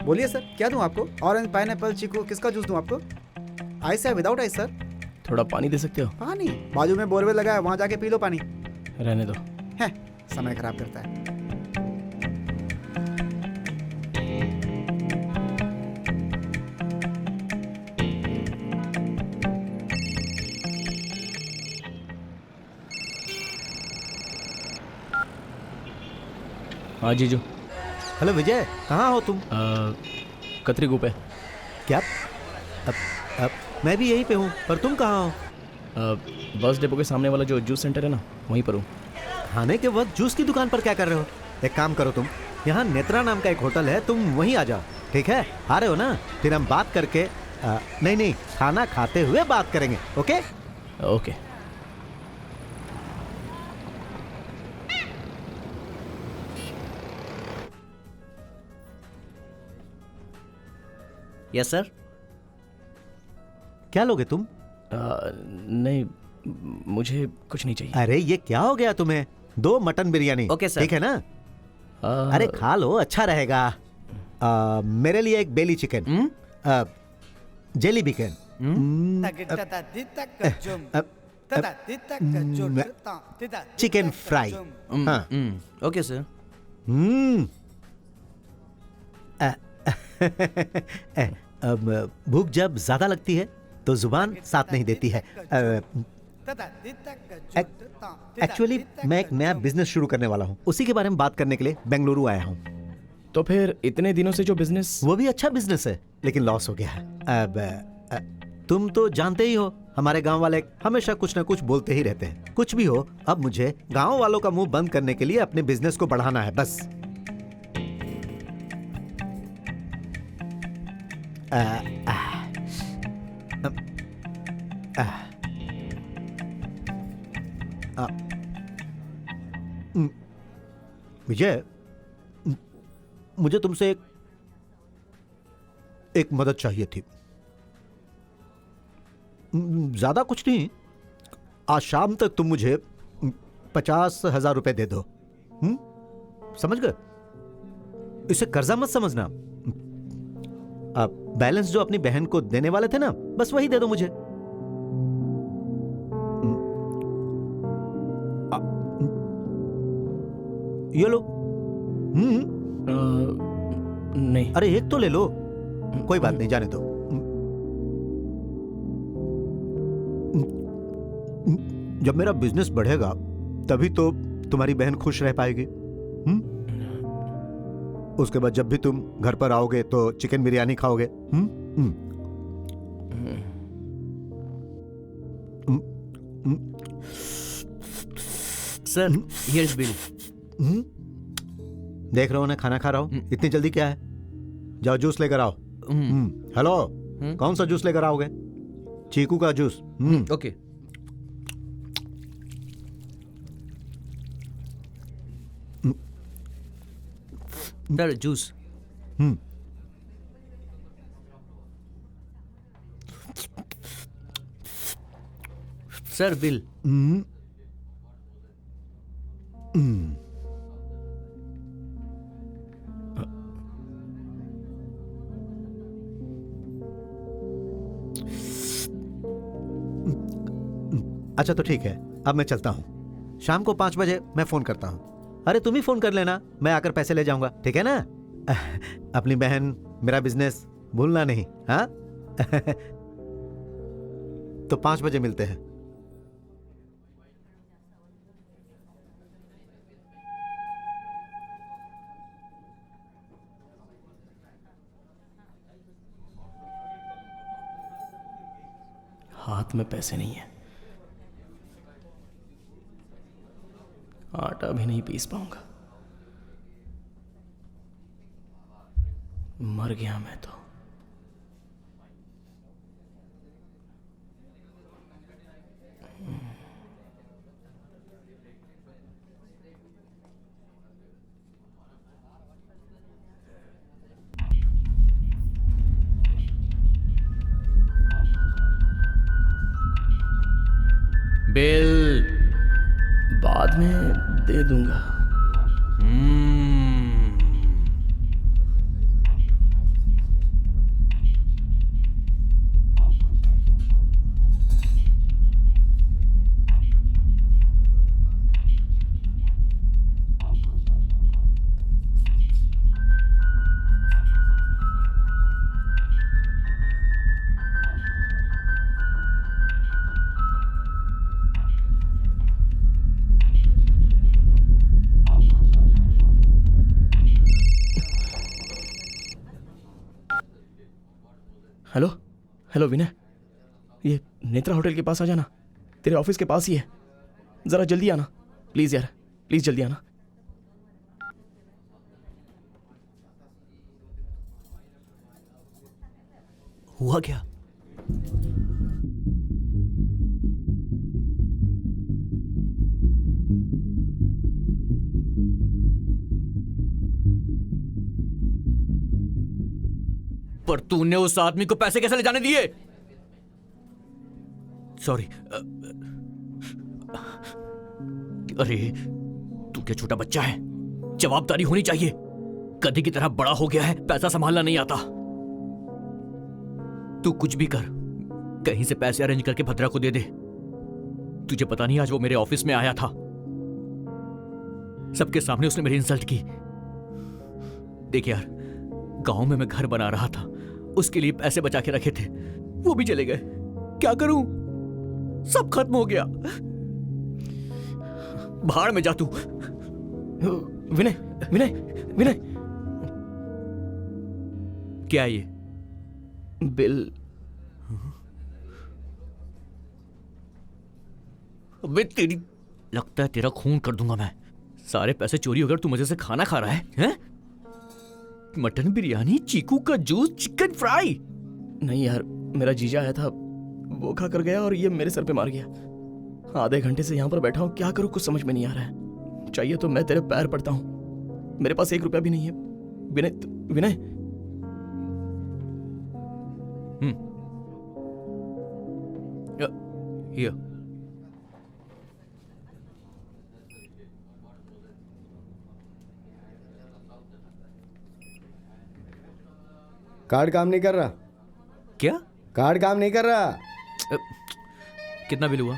बोलिए सर, क्या दूं आपको? ऑरेंज, पाइनएप्पल, चीकू, किसका जूस दूं आपको? आइस है, विदाउट आइस सर? थोड़ा पानी दे सकते हो? पानी? बाजू में बोरवेल लगा है, वहां जाके पी लो पानी। रहने दो। है, समय खराब करता है। हाँ जीजू। हेलो विजय, कहाँ हो तुम? कतरी गुप है। क्या? अब मैं भी यहीं पे हूँ, पर तुम कहाँ हो? बस डिपो के सामने वाला जो जूस सेंटर है ना, वहीं पर हूँ। खाने के वक्त जूस की दुकान पर क्या कर रहे हो? एक काम करो तुम, यहाँ नेत्रा नाम का एक होटल है, तुम वहीं आ जाओ, ठीक है? आ रहे हो ना? फिर हम बात करके नहीं, खाना खाते हुए बात करेंगे, ओके? ओके। Yes sir. क्या लोगे तुम? नहीं, मुझे कुछ नहीं चाहिए। अरे ये क्या हो गया तुम्हें? 2 मटन बिरयानी, ओके सर। ठीक है ना? अरे खा लो, अच्छा रहेगा। मेरे लिए एक बेली चिकन, जेली बिकन, चिकन फ्राई। हाँ। Okay sir. अब भूख जब ज्यादा लगती है तो जुबान साथ नहीं देती है। एक्चुअली मैं एक नया बिजनेस शुरू करने वाला हूँ, उसी के बारे में बात करने के लिए बेंगलुरु आया हूँ। तो फिर इतने दिनों से जो बिजनेस? वो भी अच्छा बिजनेस है, लेकिन लॉस हो गया है। अब तुम तो जानते ही हो, हमारे गांव वाले हमेशा कुछ ना कुछ बोलते ही रहते हैं। कुछ भी हो, अब मुझे गांव वालों का मुंह बंद करने के लिए अपने बिजनेस को बढ़ाना है, बस। विजय, मुझे तुमसे एक मदद चाहिए थी। ज्यादा कुछ नहीं, आज शाम तक तुम मुझे 50,000 रुपए दे दो। समझ गए? इसे कर्जा मत समझना। बैलेंस जो अपनी बहन को देने वाले थे ना, बस वही दे दो मुझे। ये लो। नहीं। अरे एक तो ले लो, कोई बात नहीं, जाने दो। जब मेरा बिजनेस बढ़ेगा तभी तो तुम्हारी बहन खुश रह पाएगी। उसके बाद जब भी तुम घर पर आओगे तो चिकन बिरयानी खाओगे। Sir, here's bill. देख रहा हूं ना, खाना खा रहा हूं। इतनी जल्दी क्या है? जाओ जूस लेकर आओ। हेलो, कौन सा जूस लेकर आओगे? चीकू का juice. Okay sir, juice. Sir, bill. अच्छा तो ठीक है, अब मैं चलता हूं। शाम को 5 बजे मैं फोन करता हूं। अरे तुम ही फोन कर लेना, मैं आकर पैसे ले जाऊंगा, ठीक है ना? अपनी बहन, मेरा बिजनेस भूलना नहीं, हाँ? तो 5 बजे मिलते हैं। हाथ में पैसे नहीं है, आटा भी नहीं पीस पाऊंगा। मर गया मैं तो। बिल बाद में दे दूंगा। हेलो हेलो विनय, ये नेत्रा होटल के पास आ जाना, तेरे ऑफिस के पास ही है, जरा जल्दी आना प्लीज यार, प्लीज जल्दी आना। हुआ क्या? पर तूने उस आदमी को पैसे कैसे ले जाने दिए? सॉरी। अरे तू क्या छोटा बच्चा है? जवाबदारी होनी चाहिए। गधी की तरह बड़ा हो गया है, पैसा संभालना नहीं आता। तू कुछ भी कर, कहीं से पैसे अरेंज करके भद्रा को दे दे। तुझे पता नहीं, आज वो मेरे ऑफिस में आया था, सबके सामने उसने मेरी इंसल्ट की। देख यार, गांव में मैं घर बना रहा था, उसके लिए पैसे बचा के रखे थे, वो भी चले गए। क्या करूं? सब खत्म हो गया। भाड़ में जा तू। विनय विनय विनय, क्या है ये? बिल। अबे तेरी, लगता है तेरा खून कर दूंगा मैं। सारे पैसे चोरी होकर तू मजे से खाना खा रहा है, हैं? मटन बिरयानी, चीकू का जूस, चिकन फ्राई। नहीं यार, मेरा जीजा आया था, वो खा कर गया और ये मेरे सर पे मार गया। आधे घंटे से यहाँ पर बैठा हूँ, क्या करूँ कुछ समझ में नहीं आ रहा है। चाहिए तो मैं तेरे पैर पड़ता हूँ, मेरे पास 1 रुपया भी नहीं है। विनय विनय, ये कार्ड काम नहीं कर रहा। क्या? कार्ड काम नहीं कर रहा। कितना बिल हुआ?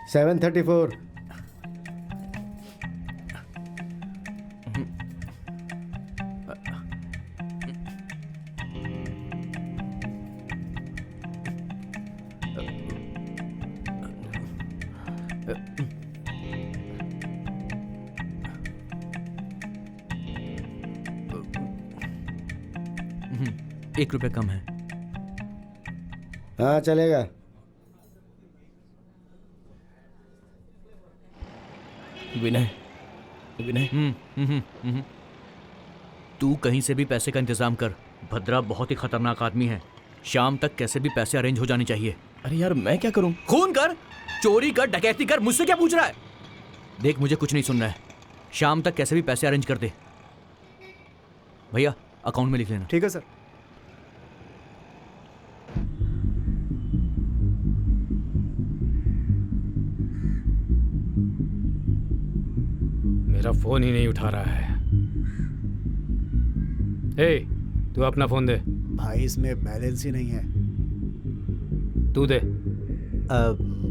734। ₹1 कम है। हाँ चलेगा। विनय विनय, तू कहीं से भी पैसे का इंतजाम कर। भद्रा बहुत ही खतरनाक आदमी है, शाम तक कैसे भी पैसे अरेंज हो जाने चाहिए। अरे यार मैं क्या करूं? खून कर, चोरी कर, डकैती कर, मुझसे क्या पूछ रहा है? देख, मुझे कुछ नहीं सुनना है, शाम तक कैसे भी पैसे अरेंज कर दे। भैया अकाउंट में लिख लेना। ठीक है सर। मेरा फोन ही नहीं उठा रहा है। ए, तू अपना फोन दे। भाई इसमें बैलेंस ही नहीं है। तू दे।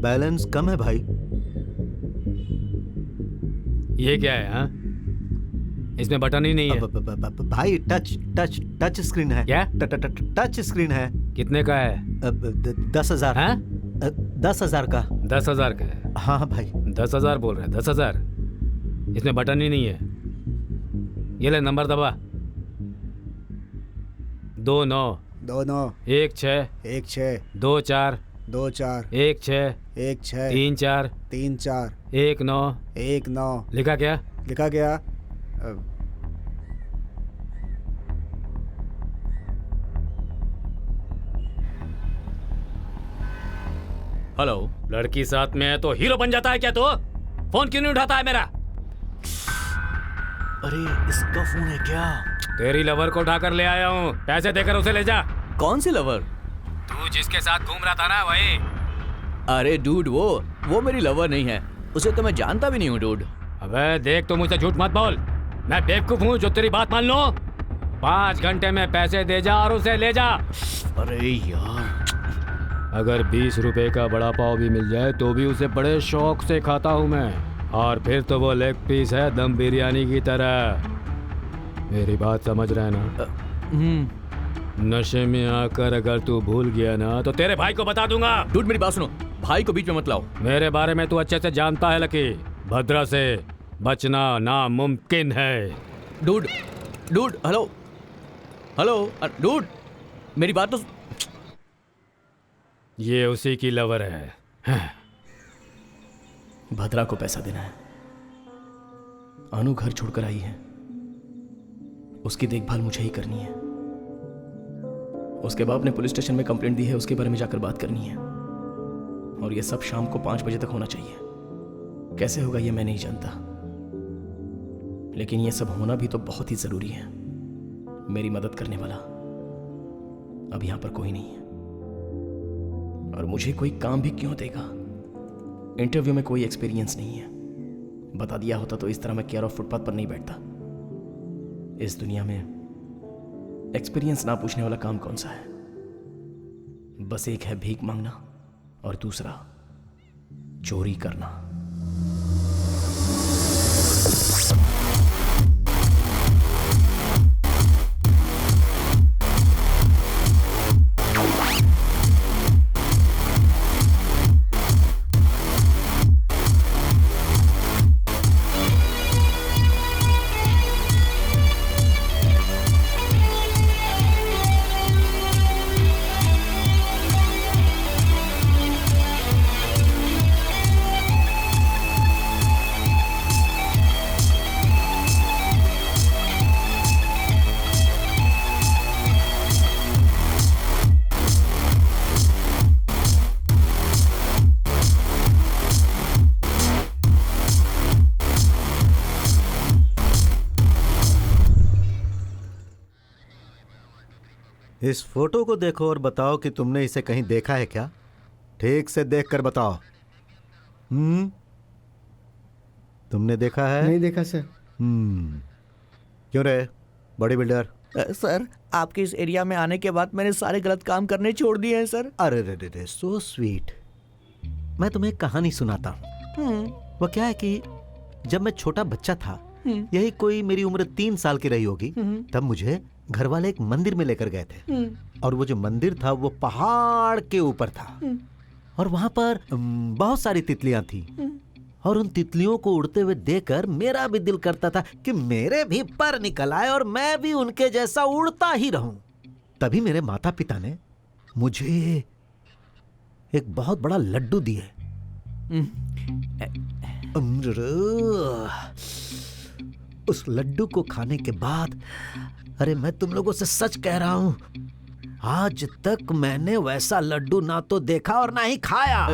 बैलेंस कम है भाई। ये क्या है? हाँ, इसमें बटन ही नहीं है। भाई टच टच टच स्क्रीन है। क्या? टच स्क्रीन है। कितने का है? 10,000। हाँ? 10,000 का। 10,000 का है? हाँ भाई। 10,000 बोल रहे हैं? 10,000? इसमें बटन ही नहीं है। ये ले, नंबर दबा। 29 29 16 16 24 24 16 16 34 34 19 19 लिखा क्या? लिखा गया। हेलो। लड़की साथ में है तो हीरो बन जाता है क्या? तो फोन क्यों नहीं उठाता है मेरा? अरे इसका फोन है क्या? तेरी लवर को उठाकर ले आया हूँ, पैसे देकर उसे ले जा। कौन सी लवर? तू जिसके साथ घूम रहा था ना, वही। अरे डूड, वो मेरी लवर नहीं है, उसे तो मैं जानता भी नहीं हूँ डूड। अबे देख, तू मुझसे झूठ मत बोल। मैं बेवकूफ हूँ जो तेरी बात मान लो? 5 घंटे में पैसे दे जा और उसे ले जा। अरे यार, अगर 20 रुपए का बड़ा पाव भी मिल जाए तो भी उसे बड़े शौक से खाता हूँ मैं, और फिर तो वो लेग पीस है दम बिरयानी की तरह। मेरी बात समझ रहे ना? नशे में आकर अगर तू भूल गया ना तो तेरे भाई को बता दूंगा। डूड मेरी बात सुनो, भाई को बीच में मत लाओ। मेरे बारे में तू अच्छे से जानता है लकी, भद्रा से बचना नामुमकिन है। डूड, हेलो हेलो, डूड मेरी बात तो ये उसी की लवर है। भद्रा को पैसा देना है। अनु घर छोड़कर आई है, उसकी देखभाल मुझे ही करनी है। उसके बाप ने पुलिस स्टेशन में कंप्लेंट दी है, उसके बारे में जाकर बात करनी है। और ये सब शाम को 5 बजे तक होना चाहिए। कैसे होगा ये मैं नहीं जानता, लेकिन ये सब होना भी तो बहुत ही जरूरी है। मेरी मदद करने वाला अब यहां पर कोई नहीं है, और मुझे कोई काम भी क्यों देगा? इंटरव्यू में कोई एक्सपीरियंस नहीं है। बता दिया होता तो इस तरह मैं केयर ऑफ फुटपाथ पर नहीं बैठता। इस दुनिया में एक्सपीरियंस ना पूछने वाला काम कौन सा है? बस एक है भीख मांगना, और दूसरा चोरी करना। इस फोटो को देखो और बताओ कि तुमने इसे कहीं देखा है क्या? ठीक से देखकर बताओ। तुमने देखा है? नहीं देखा सर। क्यों रे बॉडी बिल्डर? सर, आपके इस एरिया में आने के बाद मैंने सारे गलत काम करने छोड़ दिए हैं सर। अरे रे रे रे, सो स्वीट। मैं तुम्हें एक कहानी सुनाता हूँ। वो क्या है कि जब मैं छोटा बच्चा था, यही कोई मेरी उम्र 3 साल की रही होगी, तब मुझे घर वाले एक मंदिर में लेकर गए थे। और वो जो मंदिर था वो पहाड़ के ऊपर था, और वहां पर बहुत सारी तितलियां थी। और उन तितलियों को उड़ते हुए देखकर मेरा भी दिल करता था कि मेरे भी पर निकल आए और मैं भी उनके जैसा उड़ता ही रहूं। तभी मेरे माता पिता ने मुझे एक बहुत बड़ा लड्डू दिए। उस लड्डू को खाने के बाद, अरे मैं तुम लोगों से सच कह रहा हूं, आज तक मैंने वैसा लड्डू ना तो देखा और ना ही खाया।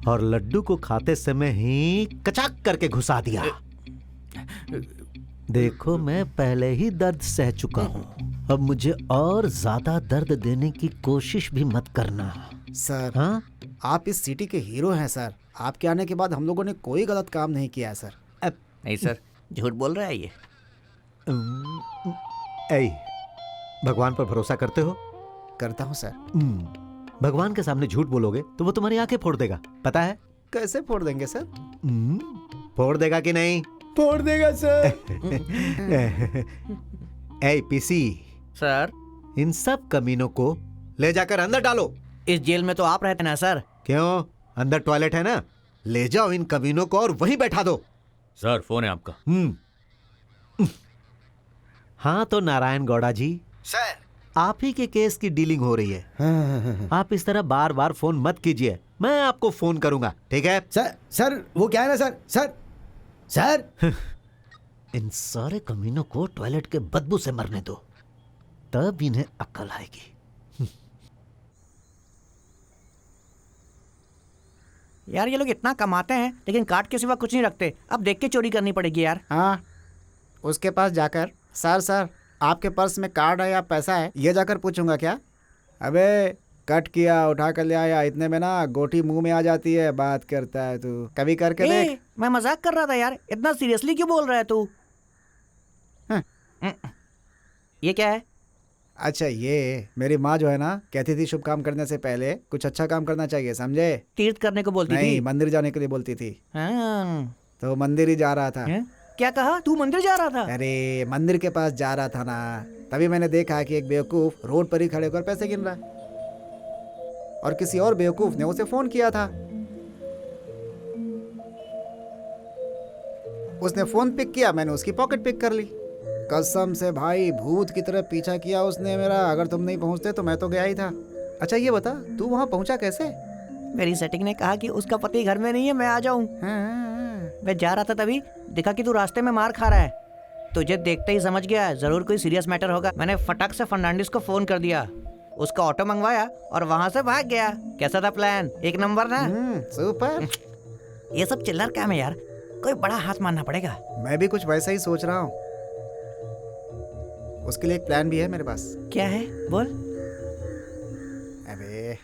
और लड्डू को खाते समय ही कचाक करके घुसा दिया। देखो मैं पहले ही दर्द सह चुका हूं, अब मुझे और ज्यादा दर्द देने की कोशिश भी मत करना। सर, हाँ? आप इस सिटी के हीरो हैं सर। आपके आने के बाद हम लोगों ने कोई गलत काम नहीं किया है सर। नहीं सर, झूठ बोल रहा है ये। ऐ, भगवान पर भरोसा करते हो? करता हूँ सर। भगवान के सामने झूठ बोलोगे तो वो तुम्हारी आंखें फोड़ देगा, पता है? कैसे फोड़ देंगे सर? फोड़ देगा कि नहीं? फोड़ देगा सर। ऐ पीसी सर, इन सब कमीनों को ले जाकर अंदर डालो। इस जेल में तो आप रहते ना सर। क्यों? अंदर टॉयलेट है ना, ले जाओ इन कमीनों को और वहीं बैठा दो। सर, फोन है आपका। हाँ तो नारायण गौड़ा जी, सर, आप ही के केस की डीलिंग हो रही है। आप इस तरह बार बार फोन मत कीजिए, मैं आपको फोन करूंगा, ठीक है? सर वो क्या है ना सर। इन सारे कमीनों को टॉयलेट के बदबू से मरने दो, तब इन्हें अक्ल आएगी। यार ये लोग इतना कमाते हैं लेकिन कार्ड के सिवा कुछ नहीं रखते। अब देख के चोरी करनी पड़ेगी यार। हाँ, उसके पास जाकर सर आपके पर्स में कार्ड है या पैसा है, ये जाकर पूछूंगा क्या? अबे कट किया, उठा कर ले आया, इतने में ना गोटी मुंह में आ जाती है। बात करता है तू, कभी करके देख। मैं मजाक कर रहा था यार, इतना सीरियसली क्यों बोल रहा है तू? ये क्या है? अच्छा, ये मेरी माँ जो है ना, कहती थी शुभ काम करने से पहले कुछ अच्छा काम करना चाहिए, समझे? तीर्थ करने को बोलती नहीं, थी। मंदिर जाने के लिए बोलती थी। हाँ। तो मंदिर ही जा रहा था। क्या कहा? तू मंदिर जा रहा था? अरे मंदिर के पास जा रहा था ना, तभी मैंने देखा कि एक बेवकूफ रोड पर ही खड़े होकर पैसे गिन रहा है, और किसी और बेवकूफ ने उसे फोन किया था। उसने फोन पिक किया, मैंने उसकी पॉकेट पिक कर ली। कसम से भाई, भूत की तरह पीछा किया उसने मेरा। अगर तुम नहीं पहुंचते तो मैं तो गया ही था। अच्छा ये बता, तू वहां पहुंचा कैसे? मेरी सेटिंग ने कहा कि उसका पति घर में नहीं है, मैं आ जाऊं। मैं जा रहा था तभी देखा कि तू रास्ते में मार खा रहा है। तुझे देखते ही समझ गया जरूर कोई सीरियस मैटर होगा। मैंने फटाक से फर्नांडिस को फोन कर दिया, उसका ऑटो मंगवाया और वहां से भाग गया। कैसा था प्लान? एक नंबर ना? सुपर। ये सब चिल्लर काम है यार, कोई बड़ा हाथ मारना पड़ेगा। मैं भी कुछ वैसा ही सोच रहा हूँ। उसके लिए एक प्लान भी है मेरे पास। क्या है? बोल। अबे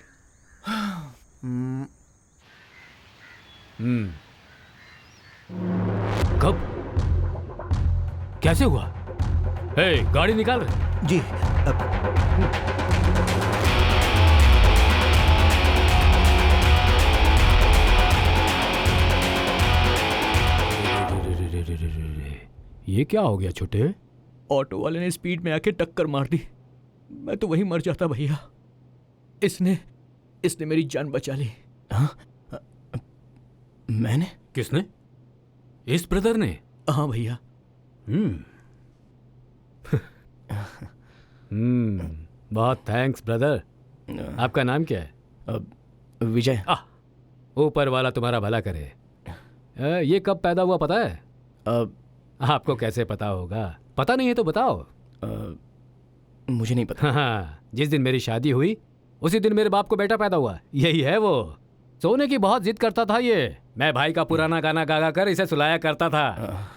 कब? कैसे हुआ? हे, गाड़ी निकाल रहे। जी ये क्या हो गया छोटे? ऑटो वाले ने स्पीड में आके टक्कर मार दी। मैं तो वहीं मर जाता भैया। इसने मेरी जान बचा ली। हाँ? मैंने? किसने? इस ब्रदर ने? हाँ भैया। बहुत थैंक्स ब्रदर। आपका नाम क्या है? विजय। ऊपर वाला तुम्हारा भला करे। ये कब पैदा हुआ पता है? आपको कैसे पता होगा? पता नहीं है तो बताओ। मुझे नहीं पता। हाँ, जिस दिन मेरी शादी हुई उसी दिन मेरे बाप को बेटा पैदा हुआ। यही है वो। सोने की बहुत जिद करता था ये। मैं भाई का पुराना गाना गा गा कर इसे सुलाया करता था।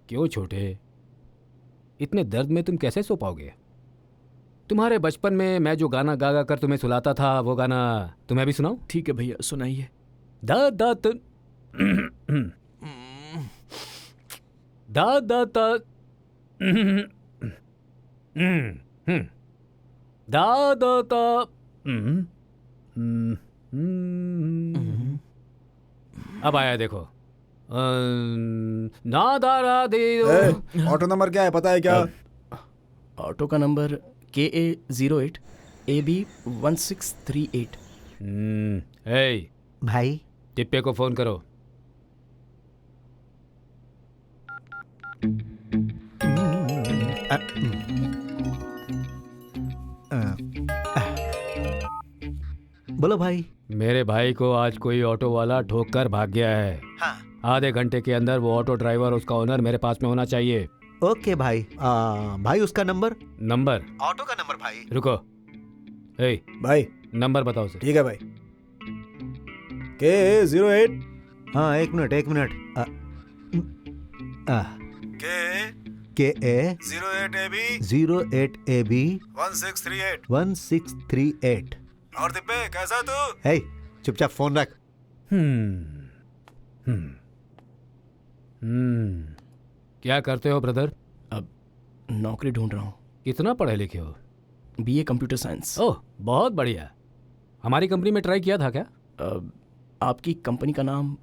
क्यों छोटे, इतने दर्द में तुम कैसे सो पाओगे? तुम्हारे बचपन में मैं जो गाना गा गा कर तुम्हें सुलाता था वो गाना तुम्हें भी सुनाऊं? ठीक है भैया, सुनाइए। दा दा दा दा दा दा दा दा दा। अब आया देखो। ना दा रा दे। ऑटो नंबर क्या है पता है क्या? ऑटो का नंबर KA08 AB 1638। भाई टिप्पे को फोन करो। बोलो भाई। मेरे भाई को आज कोई ऑटो वाला ठोक कर भाग गया है। हाँ। आधे घंटे के अंदर वो ऑटो ड्राइवर और उसका ओनर मेरे पास में होना चाहिए। ओके भाई। भाई उसका नंबर? नंबर? ऑटो का नंबर भाई। रुको। भाई नंबर बताओ सर। ठीक है भाई। KA08। हाँ एक मिनट KA08AB 1638 और दिप्पे कैसा तू? हे चुपचाप फोन रख। क्या करते हो ब्रदर? अब नौकरी ढूंढ रहा हूँ। कितना पढ़े लिखे हो? BA computer science. ओह बहुत बढ़िया। हमारी कंपनी में ट्राई किया था क्या? आपकी कंपनी का नाम?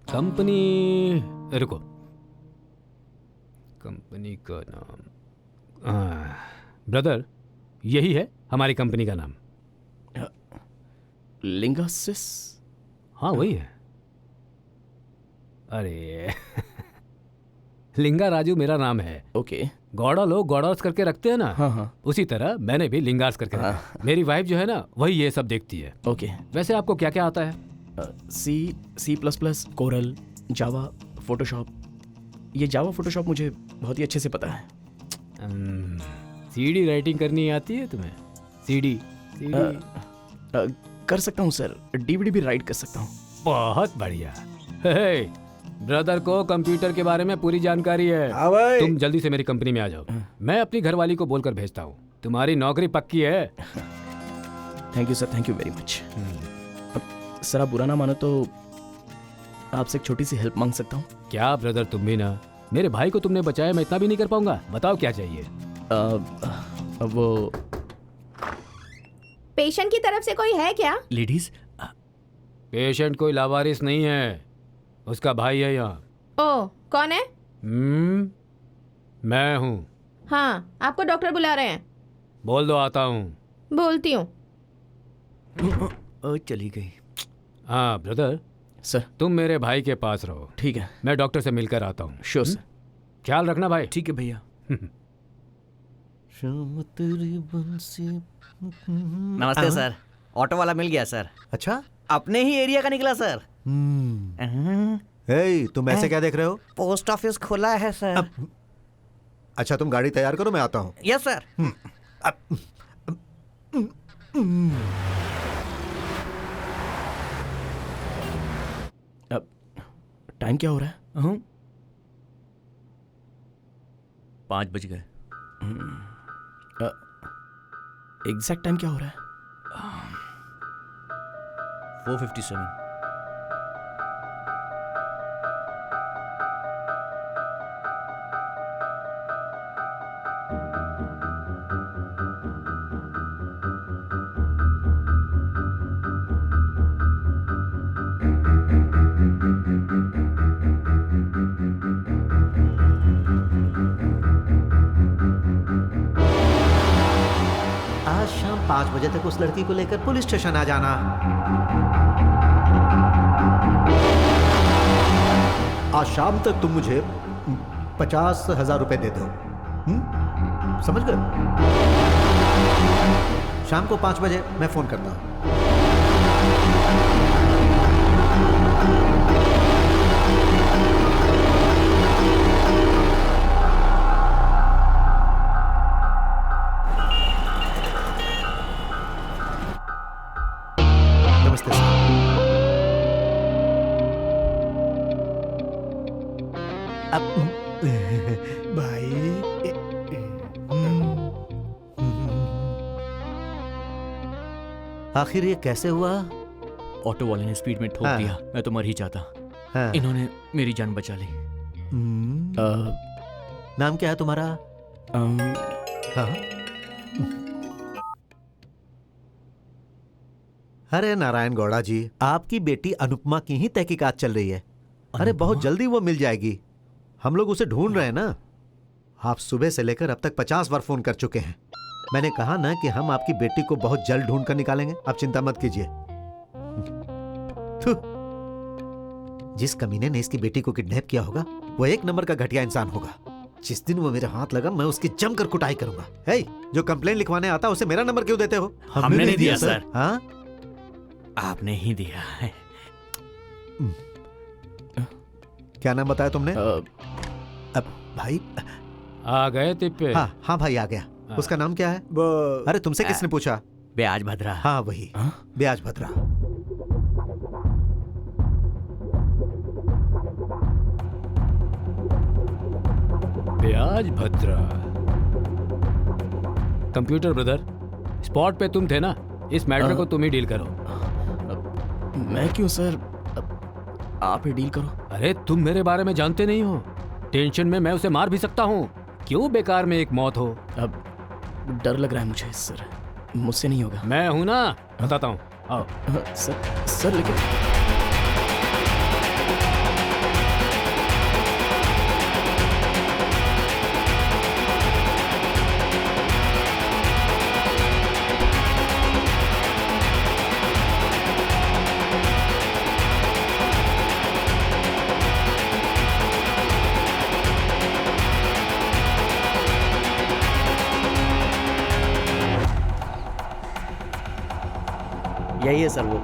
कंपनी, रुको, कंपनी का नाम ब्रदर यही है हमारी कंपनी का नाम। लिंगासिस। हाँ वही है। अरे लिंगा राजू मेरा नाम है। ओके। गौड़ा लोग गौड़ास करके रखते हैं ना। हाँ। उसी तरह मैंने भी लिंगास करके रखा। मेरी वाइफ जो है ना वही ये सब देखती है। ओके। वैसे आपको क्या क्या आता है? C++, कोरल, जावा, फोटोशॉप। ये जावा फोटोशॉप मुझे बहुत ही अच्छे से पता है। CD राइटिंग करनी आती है तुम्हें? CD कर सकता हूँ सर। DVD भी राइट कर सकता हूँ। बहुत बढ़िया। ब्रदर को कंप्यूटर के बारे में पूरी जानकारी है। हाँ भाई। तुम जल्दी से मेरी कंपनी में आ जाओ। मैं अपनी घरवाली को बोलकर भेजता हूँ। तुम्हारी नौकरी पक्की है। Thank you sir, thank you very much. Sir आप बुरा ना मानो तो आपसे एक छोटी सी हेल्प मांग सकता हूँ? क्या ब्रदर, तुम भी ना। मेरे भाई को तुमने बचाया, मैं इतना भी नहीं कर पाऊंगा। बताओ क्या चाहिए? वो पेशेंट की तरफ से कोई है क्या? लेडीज? पेशेंट कोई लावारिस नहीं है, उसका भाई है यहाँ। ओ, कौन है? मैं हूँ। हाँ, आपको डॉक्टर बुला रहे हैं। बोल दो आता हूँ। बोलती हूँ। चली गई। हाँ ब्रदर, सर तुम मेरे भाई के पास रहो। ठीक है। मैं डॉक्टर से मिलकर आता हूँ। Sure sir. ख्याल रखना भाई। ठीक है भैया। नमस्ते सर, ऑटो वाला मिल गया सर। अच्छा, अपने ही एरिया का निकला सर। हे, तुम ऐसे क्या देख रहे हो? पोस्ट ऑफिस खुला है सर। अच्छा, तुम गाड़ी तैयार करो, मैं आता हूँ। Yes sir. अब टाइम क्या हो रहा है? 5 बज गए। एग्जैक्ट टाइम क्या हो रहा है? 4:57। आज शाम 5 बजे तक उस लड़की को लेकर पुलिस स्टेशन आ जाना। आज शाम तक तुम मुझे 50,000 रुपए दे दो। समझ गए? शाम को 5 बजे मैं फोन करता हूं। नमस्ते सर। आखिर ये कैसे हुआ? ऑटो वाले ने स्पीड में ठोक हाँ। दिया, मैं तो मर ही जाता। हाँ। इन्होंने मेरी जान बचा ली। नाम क्या है तुम्हारा? हाँ। अरे नारायण गौड़ा जी, आपकी बेटी अनुपमा की ही तहकीकात चल रही है। अरे बहुत जल्दी वो मिल जाएगी। हम लोग उसे ढूंढ रहे हैं ना। आप सुबह से लेकर अब तक 50 बार फोन कर चुके हैं। मैंने कहा ना कि हम आपकी बेटी को बहुत जल्द ढूंढ कर निकालेंगे। आप चिंता मत कीजिए। थू। जिस कमीने ने इसकी बेटी को किडनैप किया होगा वो 1 नंबर का घटिया इंसान होगा। जिस दिन वो मेरे हाथ लगा मैं उसकी जमकर कुटाई करूंगा। हे, जो कंप्लेंट लिखवाने आता उसे मेरा नंबर क्यों देते हो? हमने नहीं दिया सर। हाँ, आपने ही दिया है। क्या नाम बताया तुमने? अब भाई आ गए तिप्पे? हाँ हाँ भाई आ गया। उसका नाम क्या है? अरे तुमसे किसने पूछा? ब्याज भद्रा। हाँ वही, ब्याज भद्रा। ब्याज भद्रा। कंप्यूटर ब्रदर, स्पॉट पे तुम थे ना, इस मैटर को तुम ही डील करो। मैं क्यों सर? आप ही डील करो। अरे तुम मेरे बारे में जानते नहीं हो। टेंशन में मैं उसे मार भी सकता हूँ। क्यों बेकार में एक मौत हो? अब डर लग रहा है मुझे सर, मुझसे नहीं होगा। मैं हूं ना, बताता हूँ। आओ। सर लेकिन यही है सर वो।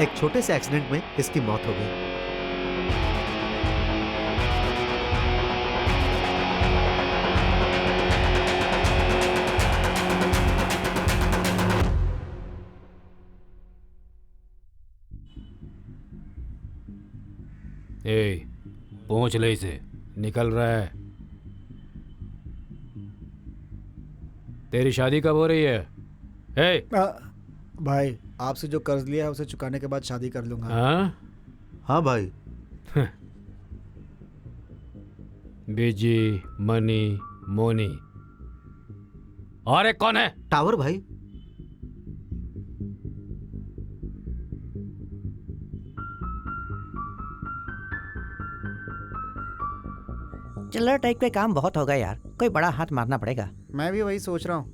एक छोटे से एक्सीडेंट में इसकी मौत हो गई। ए, पहुंच ले इसे, निकल रहा है। तेरी शादी कब हो रही है? ए, भाई आपसे जो कर्ज लिया है उसे चुकाने के बाद शादी कर लूंगा। हाँ? हाँ भाई। बिजी, मनी, मोनी। और एक कौन है? टावर भाई। चिल्लर टाइप के काम बहुत हो गए यार, कोई बड़ा हाथ मारना पड़ेगा। मैं भी वही सोच रहा हूँ।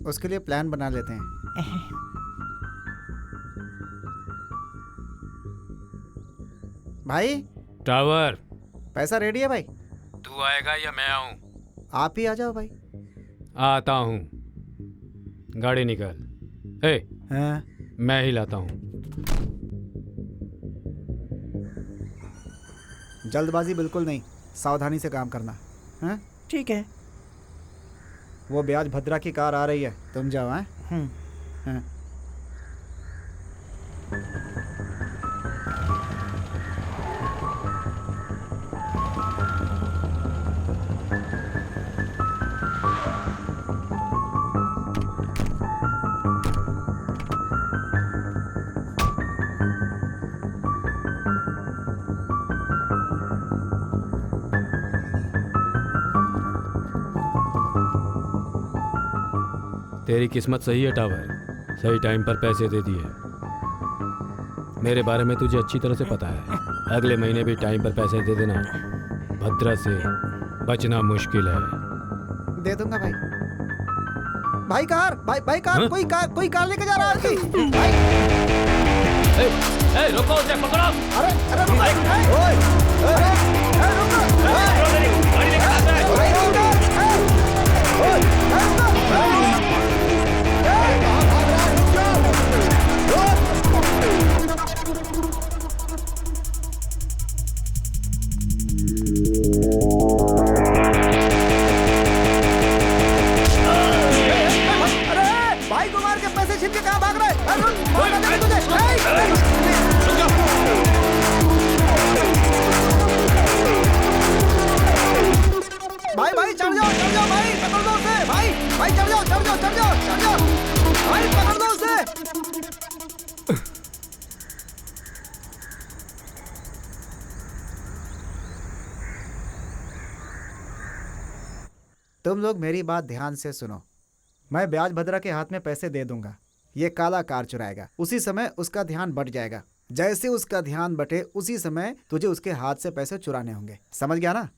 उसके लिए प्लान बना लेते हैं। भाई टावर, पैसा रेडी है भाई? तू आएगा या मैं आऊं? आप ही आ जाओ भाई। आता हूं। गाड़ी निकाल। ए, हाँ। मैं ही लाता हूं। जल्दबाजी बिल्कुल नहीं, सावधानी से काम करना। हाँ? ठीक है। वो ब्याज भद्रा की कार आ रही है, तुम जाओ। हाँ? हाँ। तेरी किस्मत सही है टावर, सही टाइम पर पैसे दे दिए। मेरे बारे में तुझे अच्छी तरह से पता है। अगले महीने भी टाइम पर पैसे दे देना। भद्रा से बचना मुश्किल है। दे दूंगा भाई। भाई कार, भाई कार, हाँ? कोई कार लेके जा रहा है भाई। रुको, उसे पकड़ो। अरे रुको, ओए, भाई को मार के पैसे छीन के कहाँ भाग रहे? भाई चढ़ जाओ भाई, पकड़ दो उसे। भाई चढ़ जाओ भाई, पकड़ दो उसे। तुम लोग मेरी बात ध्यान से सुनो। मैं ब्याज भद्रा के हाथ में पैसे दे दूंगा। ये काला कार चुराएगा, उसी समय उसका ध्यान बट जाएगा। जैसे उसका ध्यान बटे उसी समय तुझे उसके हाथ से पैसे चुराने होंगे। समझ गया ना?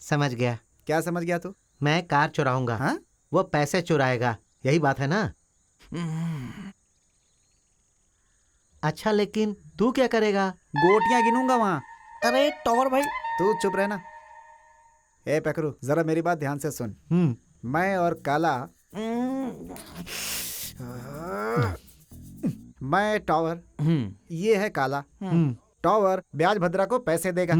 समझ गया। क्या समझ गया तू? मैं कार चुराऊंगा। हाँ? वो पैसे चुराएगा, यही बात है ना? अच्छा, लेकिन तू क्या करेगा? गोटियां गिनूंगा वहां। अरे टॉवर भाई, तू चुप रहना। ए पकड़ू, जरा मेरी बात ध्यान से सुन। मैं और काला, मैं टावर, ये है काला। टावर ब्याज भद्रा को पैसे देगा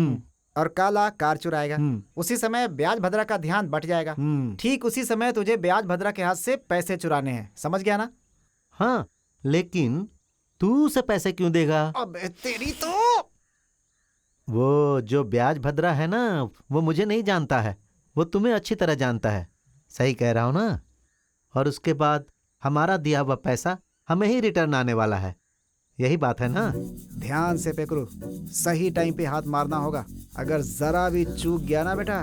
और काला कार चुराएगा। उसी समय ब्याज भद्रा का ध्यान बट जाएगा। ठीक उसी समय तुझे ब्याज भद्रा के हाथ से पैसे चुराने हैं। समझ गया ना? हाँ, लेकिन तू उसे पैसे क्यों देगा? अबे तेरी तो। वो जो ब्याज भद्रा है ना, वो मुझे नहीं जानता है, वो तुम्हें अच्छी तरह जानता है। सही कह रहा हूं ना? और उसके बाद हमारा दिया हुआ पैसा हमें ही रिटर्न आने वाला है, यही बात है ना? ध्यान से पेकरू, सही टाइम पे हाथ मारना होगा। अगर जरा भी चूक गया ना बेटा,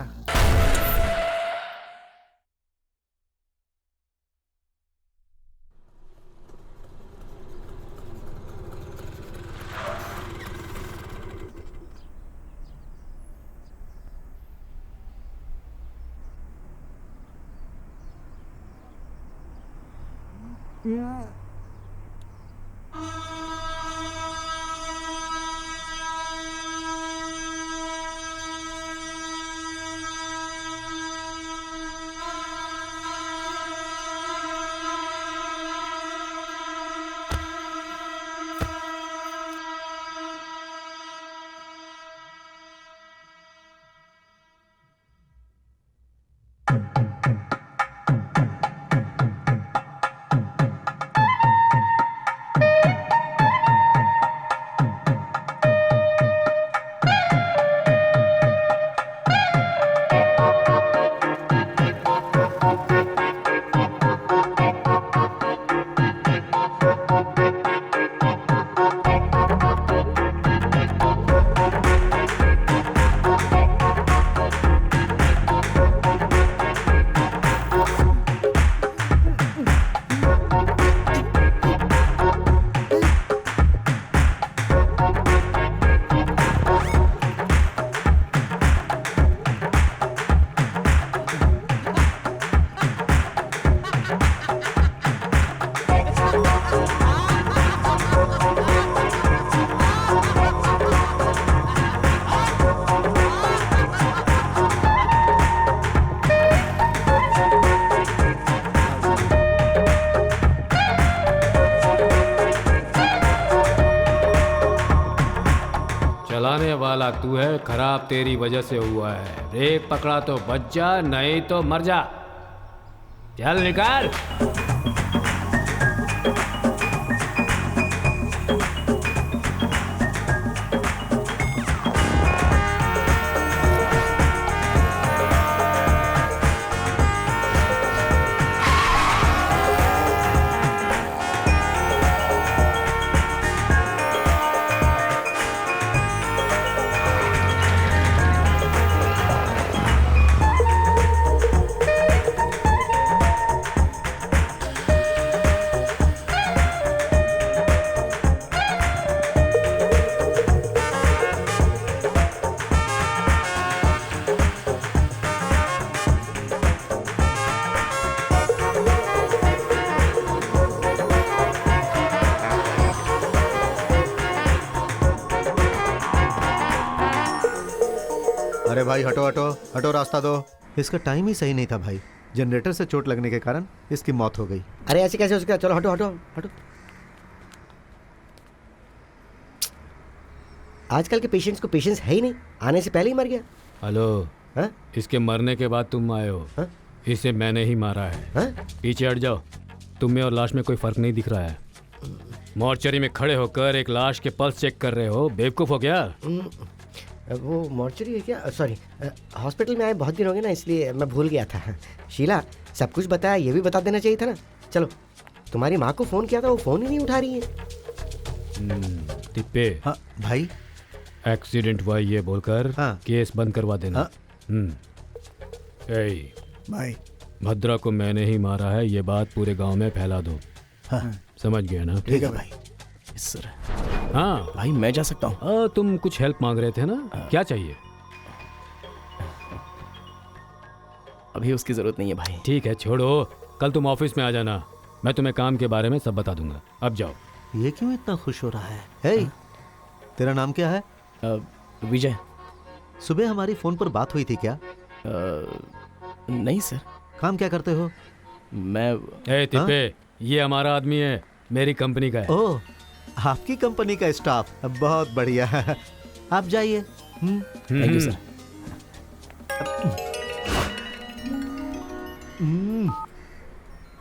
चलाने वाला तू है, खराब तेरी वजह से हुआ है। ब्रेक पकड़ा तो बच जा, नहीं तो मर जा। चल निकाल। अरे भाई हटो हटो हटो, रास्ता दो। इसका टाइम ही सही नहीं था भाई। जनरेटर से चोट लगने के कारण इसकी मौत हो गई। अरे ऐसे कैसे हो सकता है? चलो हटो हटो हटो। आजकल के पेशेंट्स को पेशेंस है ही नहीं, आने से पहले ही मर गया। हेलो, हाँ? इसके मरने के बाद तुम आए हो। हाँ? इसे मैंने ही मारा है। हाँ? पीछे हट जाओ। तुम में और लाश में कोई फर्क नहीं दिख रहा है। मॉर्चरी में खड़े होकर एक लाश के पल्स चेक कर रहे हो, बेवकूफ हो क्या? वो मॉर्चरी है क्या? सॉरी, हॉस्पिटल में आए बहुत दिन हो गए ना, इसलिए मैं भूल गया था। शीला, सब कुछ बताया, ये भी बता देना चाहिए था ना। चलो, तुम्हारी माँ को फ़ोन किया था, वो फ़ोन ही नहीं उठा रही है। तिप्पे, हाँ भाई। एक्सीडेंट हुआ ये बोलकर हाँ। केस बंद करवा देना। हाँ। ए, भाई भद्रा को मैंने ही मारा है, ये बात पूरे गांव में फैला दो। हाँ। समझ गया ना? ठीक है भाई। सर हाँ भाई, मैं जा सकता हूँ? तुम कुछ हेल्प मांग रहे थे ना, क्या चाहिए? अभी उसकी जरूरत नहीं है भाई। ठीक है, छोड़ो। कल तुम ऑफिस में आ जाना, मैं तुम्हें काम के बारे में सब बता दूंगा। अब जाओ। ये क्यों इतना खुश हो रहा है? हे, तेरा नाम क्या है? विजय। सुबह हमारी फोन पर बात हुई थी क्या? नहीं सर। काम क्या करते हो? मैं ए तिप्पे, ये हमारा आदमी है, मेरी कंपनी का है। ओह, आपकी कंपनी का स्टाफ, बहुत बढ़िया। आप जाइए। Thank you sir.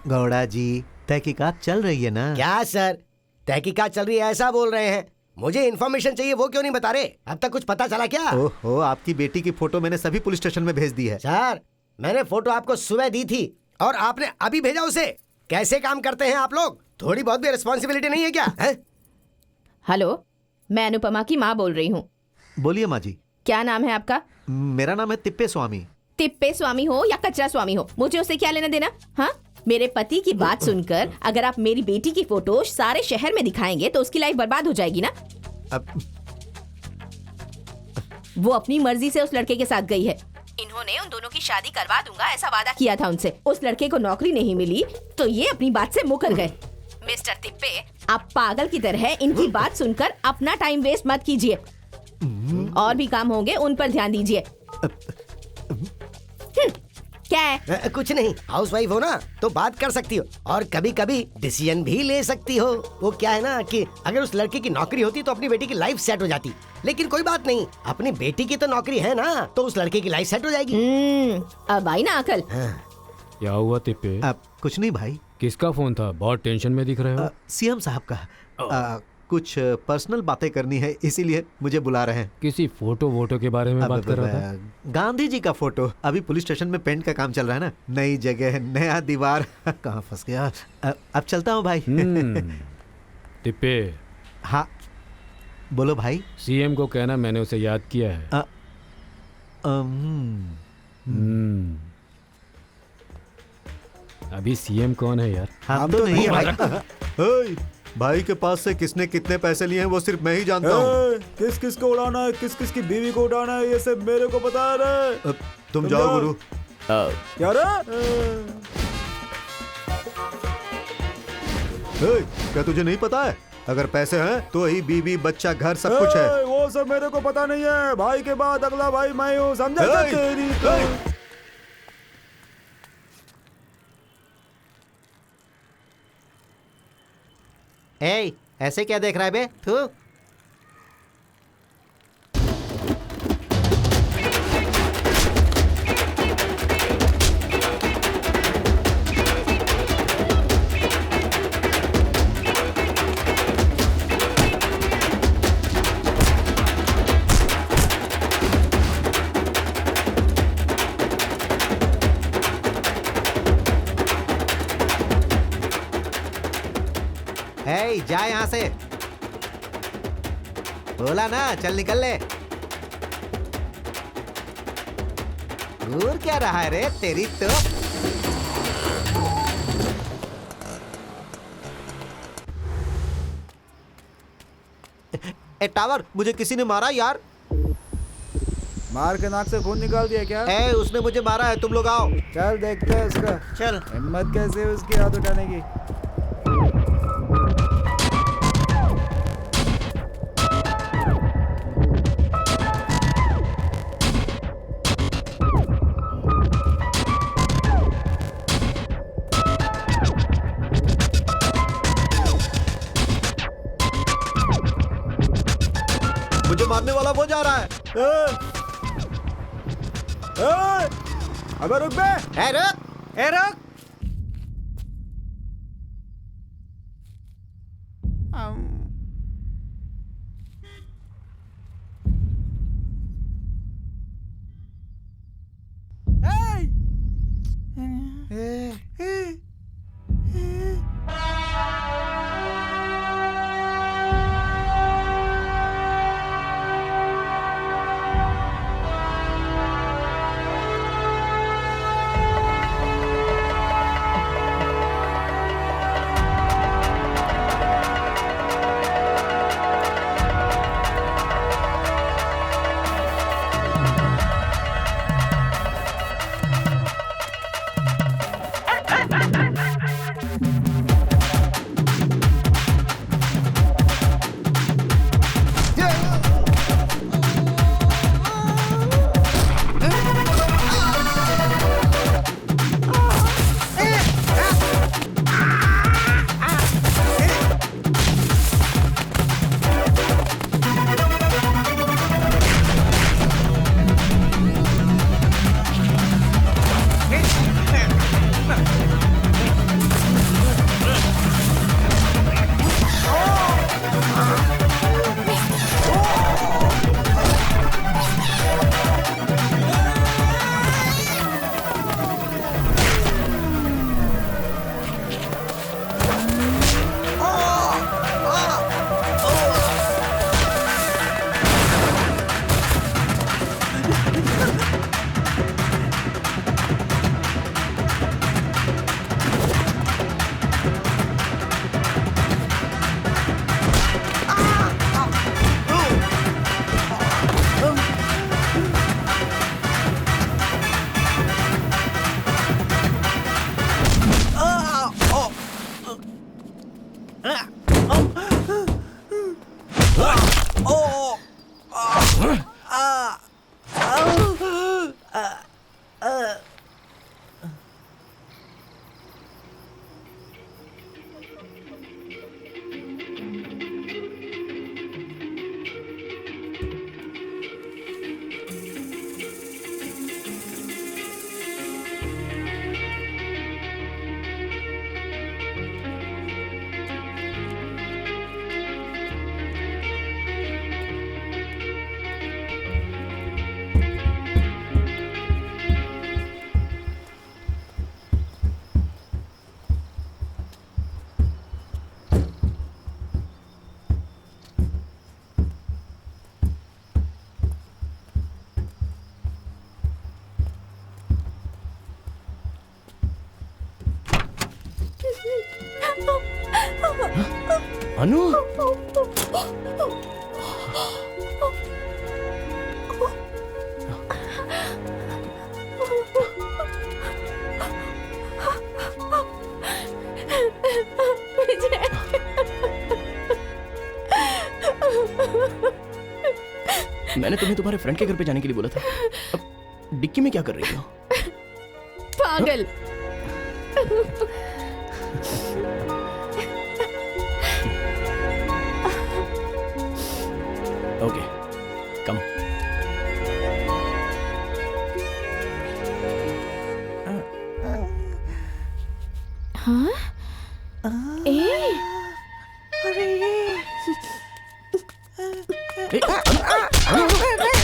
Gowda ji, तहकीकात चल रही है ना? क्या सर, तहकीकात चल रही है ऐसा बोल रहे हैं? मुझे इन्फॉर्मेशन चाहिए, वो क्यों नहीं बता रहे? अब तक कुछ पता चला क्या? ओहो, आपकी बेटी की फोटो मैंने सभी पुलिस स्टेशन में भेज दी है। सर, मैंने फोटो आपको सुबह दी थी और आपने अभी भेजा उसे। कैसे काम करते हैं आप लोग? थोड़ी बहुत भी रिस्पॉन्सिबिलिटी नहीं है क्या? है? हेलो, मैं अनुपमा की माँ बोल रही हूँ। बोलिए माँ जी। क्या नाम है आपका? मेरा नाम है तिप्पे स्वामी। तिप्पे स्वामी हो या कचरा स्वामी हो, मुझे उससे क्या लेना देना? हाँ, मेरे पति की बात सुनकर अगर आप मेरी बेटी की फोटो सारे शहर में दिखाएंगे तो उसकी लाइफ बर्बाद हो जाएगी ना। अब वो अपनी मर्जी से उस लड़के के साथ गई है। इन्होंने उन दोनों की शादी करवा दूंगा ऐसा वादा किया था उनसे। उस लड़के को नौकरी नहीं मिली तो ये अपनी बात से मुकर गए। मिस्टर तिप्पे, आप पागल की तरह इनकी बात सुनकर अपना टाइम वेस्ट मत कीजिए। और भी काम होंगे, उन पर ध्यान दीजिए। क्या है? कुछ नहीं, हाउसवाइफ हो ना तो बात कर सकती हो और कभी कभी डिसीजन भी ले सकती हो। वो क्या है ना कि अगर उस लड़के की नौकरी होती तो अपनी बेटी की लाइफ सेट हो जाती, लेकिन कोई बात नहीं, अपनी बेटी की तो नौकरी है ना, तो उस लड़के की लाइफ सेट हो जाएगी। अब आई ना अकल। क्या हुआ तिप्पे? अब कुछ नहीं भाई। किसका फोन था? बहुत टेंशन में दिख रहे हो। सीएम साहब का। कुछ पर्सनल बातें करनी है, इसीलिए मुझे बुला रहे हैं। किसी फोटो वोटो के बारे में बात कर रहा था? गांधी जी का फोटो। अभी पुलिस स्टेशन में पेंट का काम चल रहा है ना, नई जगह नया दीवार। कहाँ फंस गया। अब चलता हूँ भाई। तिप्पे, हाँ बोलो भाई। सीएम को कहना मैंने उसे याद किया है। अभी सीएम कौन है यार? हम तो नहीं है भाई। भाई के पास से किसने कितने पैसे लिए हैं वो सिर्फ मैं ही जानता हूँ। किस किस को उड़ाना है, किस किस की बीवी को उड़ाना है, ये सब मेरे को पता है रे। तुम जाओ गुरु। क्या रे? क्या तुझे नहीं पता है? अगर पैसे हैं तो ही बीवी बच्चा घर सब कुछ है। वो सब मेरे को पता नहीं है। भाई के बाद अगला भाई मैं हूँ, समझा? तेरी तो ऐसे क्या देख रहा है बे? तू हे जा यहाँ से। बोला ना चल निकल ले। घूर क्या रहा है रे तेरी तो। ए टावर, मुझे किसी ने मारा यार। मार के नाक से खून निकाल दिया क्या? ए उसने मुझे मारा है, तुम लोग आओ। चल देखते हैं उसका। चल। हिम्मत कैसे है उसकी हाथ उठाने की। मुझे मारने वाला वो जा रहा है। अबे रुक बे। ए रुक। ए रुक। अनु, मैंने तुम्हें तुम्हारे फ्रेंड के घर पे जाने के लिए बोला था। अब डिक्की में क्या कर रही हो? पागल। ओके, कम। हाँ? ए?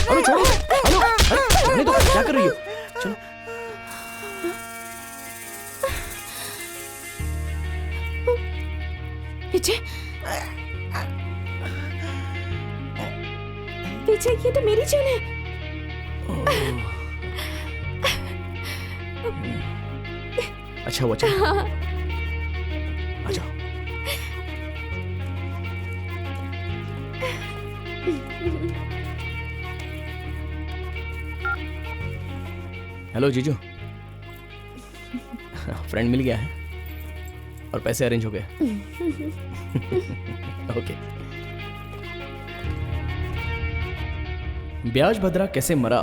अनु छोड़ो, अनु, अरे तो क्या कर रही हो? चलो। विजय, विजय ये तो मेरी चेन है। अच्छा वो अच्छा आ जाओ। हेलो जीजू, फ्रेंड मिल गया है और पैसे अरेंज हो गए। ओके। ब्याज भद्रा कैसे मरा,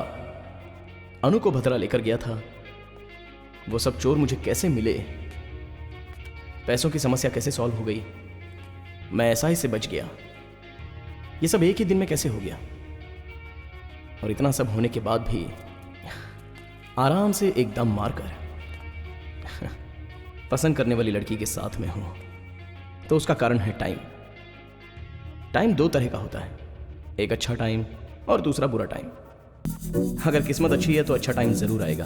अनु को भद्रा लेकर गया था, वो सब चोर मुझे कैसे मिले, पैसों की समस्या कैसे सॉल्व हो गई, मैं ऐसा ही से बच गया, ये सब एक ही दिन में कैसे हो गया। और इतना सब होने के बाद भी आराम से एकदम मारकर पसंद करने वाली लड़की के साथ में हूं, तो उसका कारण है टाइम। टाइम दो तरह का होता है, एक अच्छा टाइम और दूसरा बुरा टाइम। अगर किस्मत अच्छी है तो अच्छा टाइम जरूर आएगा,